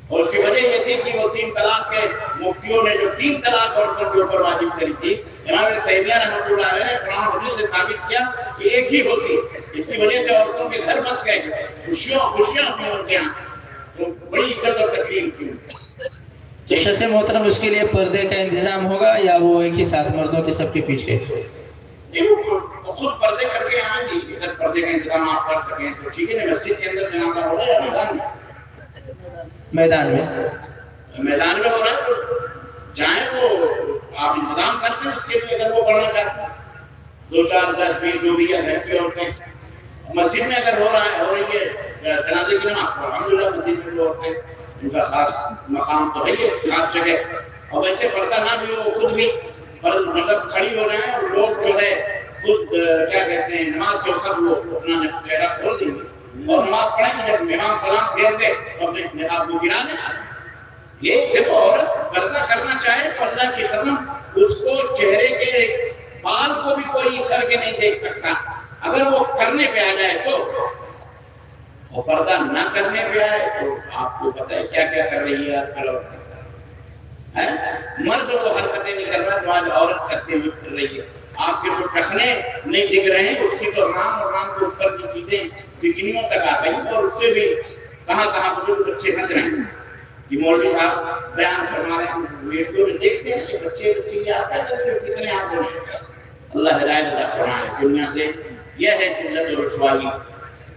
اور اس کی وجہ یہ تھی کہ وہ 3 طلاق کے مفتیوں نے جو 3 طلاق عورتوں کے اوپر واجب کری تھی، امام ابن تیمیہ رحمۃ اللہ علیہ نے قرآن حدیث سے ثابت کیا کہ ایک ہی ہوتی ہے، اس کی وجہ سے عورتوں کے گھر بس گئے، خوشیاں اپنی ان کے یہاں، تو بڑی عزت اور تقریر تھی۔ تو شیخ محترم اس کے لیے پردے کا انتظام ہوگا یا وہ ایک ہی ساتھ مردوں کے سب کے پیچھے؟ وہ خود پردے کر کے آئیں گی، اگر پردے کا انتظام آپ کر سکیں تو ٹھیک ہے، مسجد کے اندر جنازہ ہو رہا ہے یا میدان میں ہو رہا ہے تو جائیں، وہ آپ انتظام کرتے ہیں اس کے لیے، اگر وہ پڑھنا چاہتے ہیں 2 4 10 20 جو بھی ہے کہ عورتیں مسجد میں اگر ہو رہی ہے جنازے کی نماز، الحمدللہ مسجد میں جو عورتیں ان کا خاص مقام تو ہے، خاص جگہ، اور ویسے پردہ نہ بھی وہ خود بھی مطلب کھڑی ہو رہے ہیں، اور لوگ جو ہے خود کیا کہتے ہیں نماز کے وقت وہ اپنا چہرہ کھول دیں گے اور نماز پڑھیں گے، جب امام سلام پھیر دے تو اپنے نقاب کو گرا دیں۔ یہ جب عورت پردہ کرنا چاہے تو اللہ کی قسم اس کو چہرے کے بال کو بھی کوئی سر کے نہیں دیکھ سکتا، اگر وہ کرنے پہ آ جائے تو، اور پردہ نہ کرنے پہ آئے تو آپ کو پتہ ہے کیا کیا کر رہی ہے آج کل مرد وہ حرکتیں نہیں کر رہا جو آج عورت کرتے ہوئے پھر رہی ہے. آپ کے جو ٹخنے نہیں دکھ رہے ہیں اس کی تو رام اور رام کے اوپر کی چیزیں بکنیوں تک آ گئی اور اس سے بھی کہاں کہاں بزرگ بچے ہنس رہے ہیں. یہ مولوی صاحب بیان فرما رہے ہیں ویڈیو میں دیکھتے ہیں کہ بچے یہ آتا ہے کتنے آپ کو اللہ ہدایت عطا فرمائے. دنیا سے یہ ہے ذلت و رسوائی.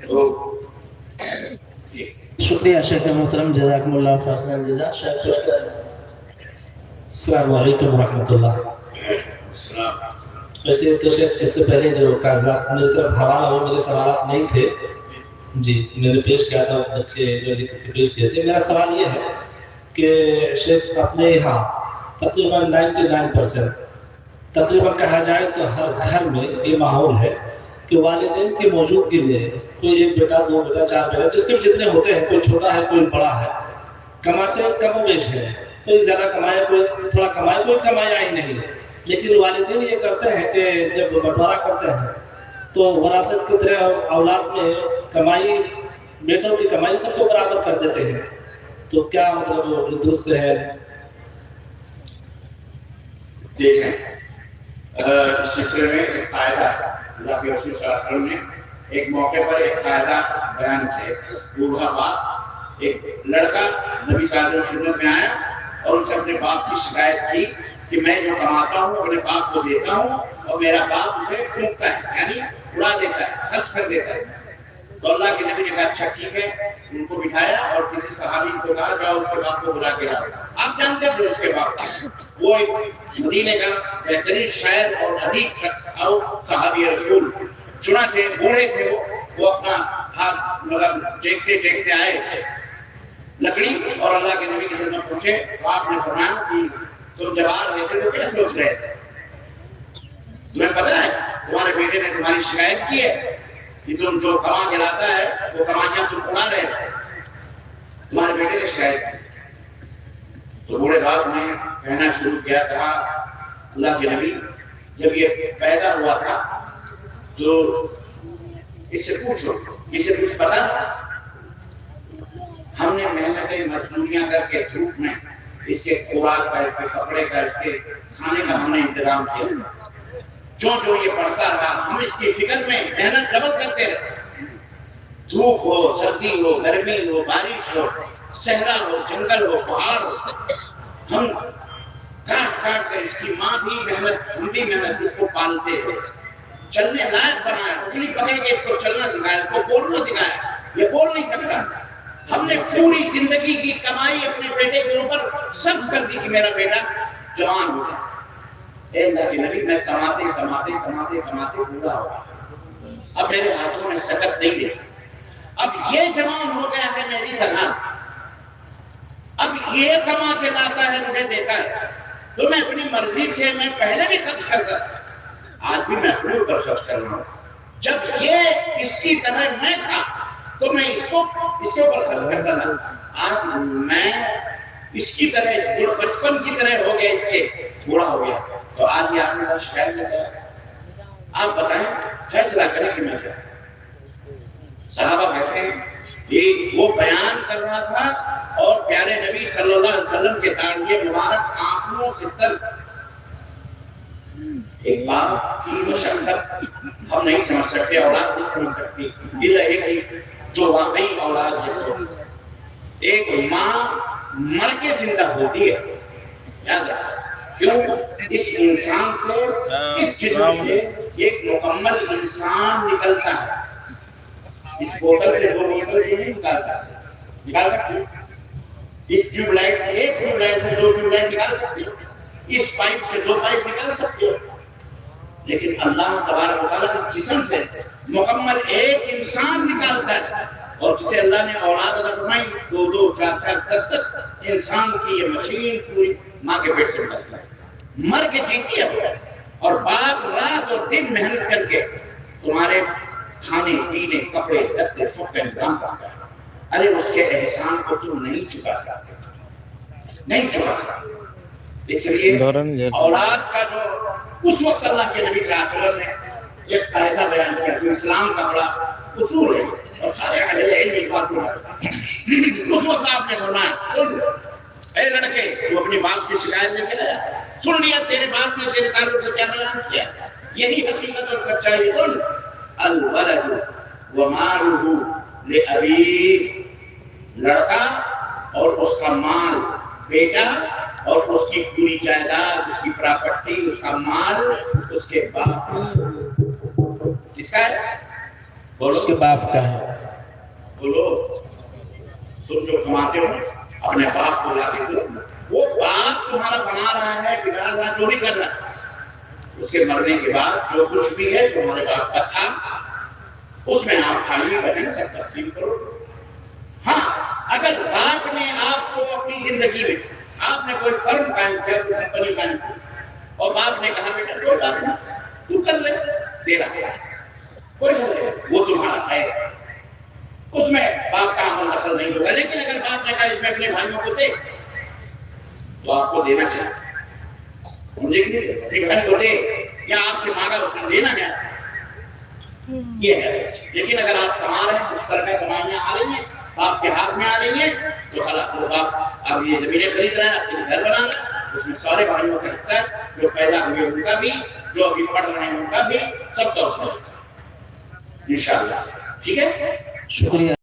تو شکریہ شیخ محترم، جزاکم اللہ خیر الجزا. شیخ کچھ کہہ. السلام علیکم ورحمۃ اللہ. ویسے تو شیخ اس سے پہلے جو کاغذات میری طرف حوالہ ہو، میرے سوالات نہیں تھے جی، میں نے پیش کیا تھا، بچے جو لکھ کے پیش کیے تھے. میرا سوال یہ ہے کہ شیخ اپنے یہاں تقریباً 99% تقریباً کہا جائے تو ہر گھر میں یہ ماحول ہے کہ والدین کی موجودگی میں کوئی ایک بیٹا، دو بیٹا، چار بیٹا، جس کے جتنے ہوتے ہیں، کوئی چھوٹا ہے کوئی بڑا ہے، کماتے کم و بیش ہے، کوئی زیادہ کمائے کوئی تھوڑا کمائے، کوئی کمایا ہی نہیں. لیکن والدین یہ کرتے ہیں کہ جب بٹوارا کرتے ہیں تو وراثت کی طرح اولاد میں کمائی، بیٹوں کی کمائی سب کو برابر کر دیتے ہیں. تو کیا مطلب وہ درست ہے؟ دیکھیں اس سلسلے میں ایک قاعدہ اللہ کے رسول صلی اللہ علیہ وسلم نے ایک موقع پر ایک قاعدہ بیان کیا. بوڑھا باپ، ایک لڑکا نبی صلی اللہ علیہ وسلم خدمت میں آیا اور اس نے اپنے باپ کی شکایت کی کہ میں جو کماتا ہوں اپنے باپ کو دیتا ہوں اور میرا باپ اسے پھونکتا ہے، یعنی اڑا دیتا ہے، خرچ کر دیتا ہے. تو اللہ کے نبی نے کہا اچھا ٹھیک ہے. ان کو بٹھایا اور کسی صحابی کو کہا جاؤ اس کے باپ کو بلا کے لاؤ. آپ جانتے ہیں اس کے باپ وہ ایک مدینے کا بہترین شاعر اور ادیب شخص اور صحابی رسول. چنانچہ بوڑھے تھے وہ اپنا ہاتھ مطلب دیکھتے دیکھتے آئے لکڑی اور اللہ کے نبی کی خدمت پہنچے. آپ نے فرمایا کہ تم جب آ رہے تھے تو کیا سوچ رہے تھے؟ تمہیں پتا ہے تمہارے بیٹے نے تمہاری شکایت کی ہے کہ تم جو کما کے لاتا ہے وہ کمائیاں تم اڑا رہے تھے. تمہارے بیٹے نے شکایت کی. تو بوڑھے باپ نے کہنا شروع کیا، کہا اللہ کے نبی جب یہ پیدا ہوا تھا تو اس سے پوچھو، اسے کچھ پتا تھا؟ ہم نے محنتیں مزدوریاں کر کے دھوپ میں اس کے خوراک کا، اس کے کپڑے کا، اس کے کھانے کا ہم نے انتظام کیا. جو یہ پڑھتا رہا ہم اس کی فکر میں محنت ڈبل کرتے رہے. دھوپ ہو، سردی ہو، گرمی ہو، بارش ہو، صحرا ہو، جنگل ہو، پہاڑ ہو، ہم کاٹ کاٹ کر اس کی ماں بھی محنت، ہم بھی محنت، اس کو پالتے ہوئے چلنے لائق بنایا. اپنی پکڑ کے اس کو چلنا سکھایا، اس کو بولنا سکھایا. یہ بول نہیں سکتا. ہم نے پوری زندگی کی کمائی اپنے بیٹے کے اوپر صرف کر دی کہ میرا بیٹا جوان ہو جائے. اے اللہ کے نبی میں کماتے کماتے کماتے کماتے بوڑھا ہو گیا. اب میرے ہاتھوں میں سکت نہیں ہے. اب یہ جوان ہو گیا ہے میری طرح. اب یہ کما کے لاتا ہے مجھے دیتا ہے تو میں اپنی مرضی سے، میں پہلے بھی خرچ کرتا تھا، آج بھی میں اپنے اوپر خرچ کر رہا ہوں. جب یہ اس کی طرح میں تھا تو میں اس کے اوپر خرچ کرتا تھا. آج میں اس کی طرح بچپن کی طرح ہو گیا، اس کے بوڑھا ہو گیا تو آج یہ آپ میرا شکایت لگا. آپ بتائیں فیصلہ کریں کہ میں کیا. صحابہ کہتے ہیں یہ وہ بیان کر رہا تھا اور پیارے نبی صلی اللہ علیہ وسلم کے تانیے مبارک آنسوؤں سے تر. ایک باپ کی مشقت ہم نہیں سمجھ سکتے، اولاد نہیں سمجھ سکتی الا ایک جو واقعی اولاد ہے. ایک ماں مر کے زندہ ہوتی ہے، یاد رکھو. کیوں؟ اس انسان سے، اس جسم سے ایک مکمل انسان نکلتا ہے. اس بوتل سے دو بوتل سے نہیں نکال سکتے. اس ٹیوب لائٹ سے، ایک ٹیوب لائٹ سے دو ٹیوب لائٹ نکال سکتے. اس پائپ سے دو پائپ نکال سکتے. لیکن اللہ تبارک و تعالیٰ اس جسم سے مکمل ایک انسان نکالتا ہے. اور جسے اللہ نے اولاد عطا فرمائی، دو دو چار چار 10 انسان کی یہ مشین پوری ماں کے پیٹ سے نکلتا ہے. مر کے جیتی ہے اور باپ رات اور دن محنت کر کے تمہارے کھانے پینے کپڑے لتے سب کا انتظام کرتا ہے. ارے اس کے احسان کو تم نہیں چکا سکتے، نہیں چکا سکتے. اس لیے اولاد کا جو اس وقت اللہ کے نبی صلی اللہ علیہ وسلم نے ایک قاعدہ بیان کیا جو اسلام کا بڑا اصول ہے اور سارے اہل علم اس بات کو اس وقت آپ نے فرمایا سن اے لڑکے تو اپنی باپ کی شکایت لے کے آیا سن لیا تیرے باپ نے تیرے تعلق سے کیا بیان کیا یہی حقیقت اور سچائی سن الولد ومالہ لأبی لڑکا اور اس کا مال بیٹا اور اس کی پوری جائیداد اس کی پراپرٹی اس کا مال اس کے باپ کس کا ہے اس کے باپ کا ہے بولو تم جو کماتے ہو اپنے باپ کو لا کے دو وہ باپ تمہارا بنا رہا ہے بگاڑ رہا جو بھی کر رہا ہے اس کے مرنے کے بعد جو کچھ بھی ہے تمہارے باپ کا تھا اس میں آپ خالی بہن سے تقسیم کرو ہاں اگر باپ نے آپ کو اپنی زندگی میں آپ نے کوئی فرم قائم کیا کوئی کمپنی قائم کی اور باپ نے کہا بیٹا کوئی بات نہیں تو کر لے دے رہا ہے کوئی کر لے وہ تمہارا ہے اس میں باپ کا عمل دخل نہیں ہوگا لیکن اگر باپ نے کہا اس میں اپنے بھائیوں کو دے تو آپ کو دینا چاہیے اپنی بہن کو دے یا آپ سے مانگا اس نے دینا ہے یہ ہے لیکن اگر آپ کما رہے ہیں اس طرح کا کمائیاں آ رہی ہیں آپ کے ہاتھ میں آ رہی ہیں تو خلاص وہ آپ یہ زمینیں خرید رہے ہیں آپ کے لیے گھر بنا رہے ہیں اس میں سارے بھائیوں کا حصہ ہے جو پیدا ہوئے ان کا بھی جو ابھی پڑھ رہے ہیں ان کا بھی سب کا اس میں انشاءاللہ ٹھیک ہے شکریہ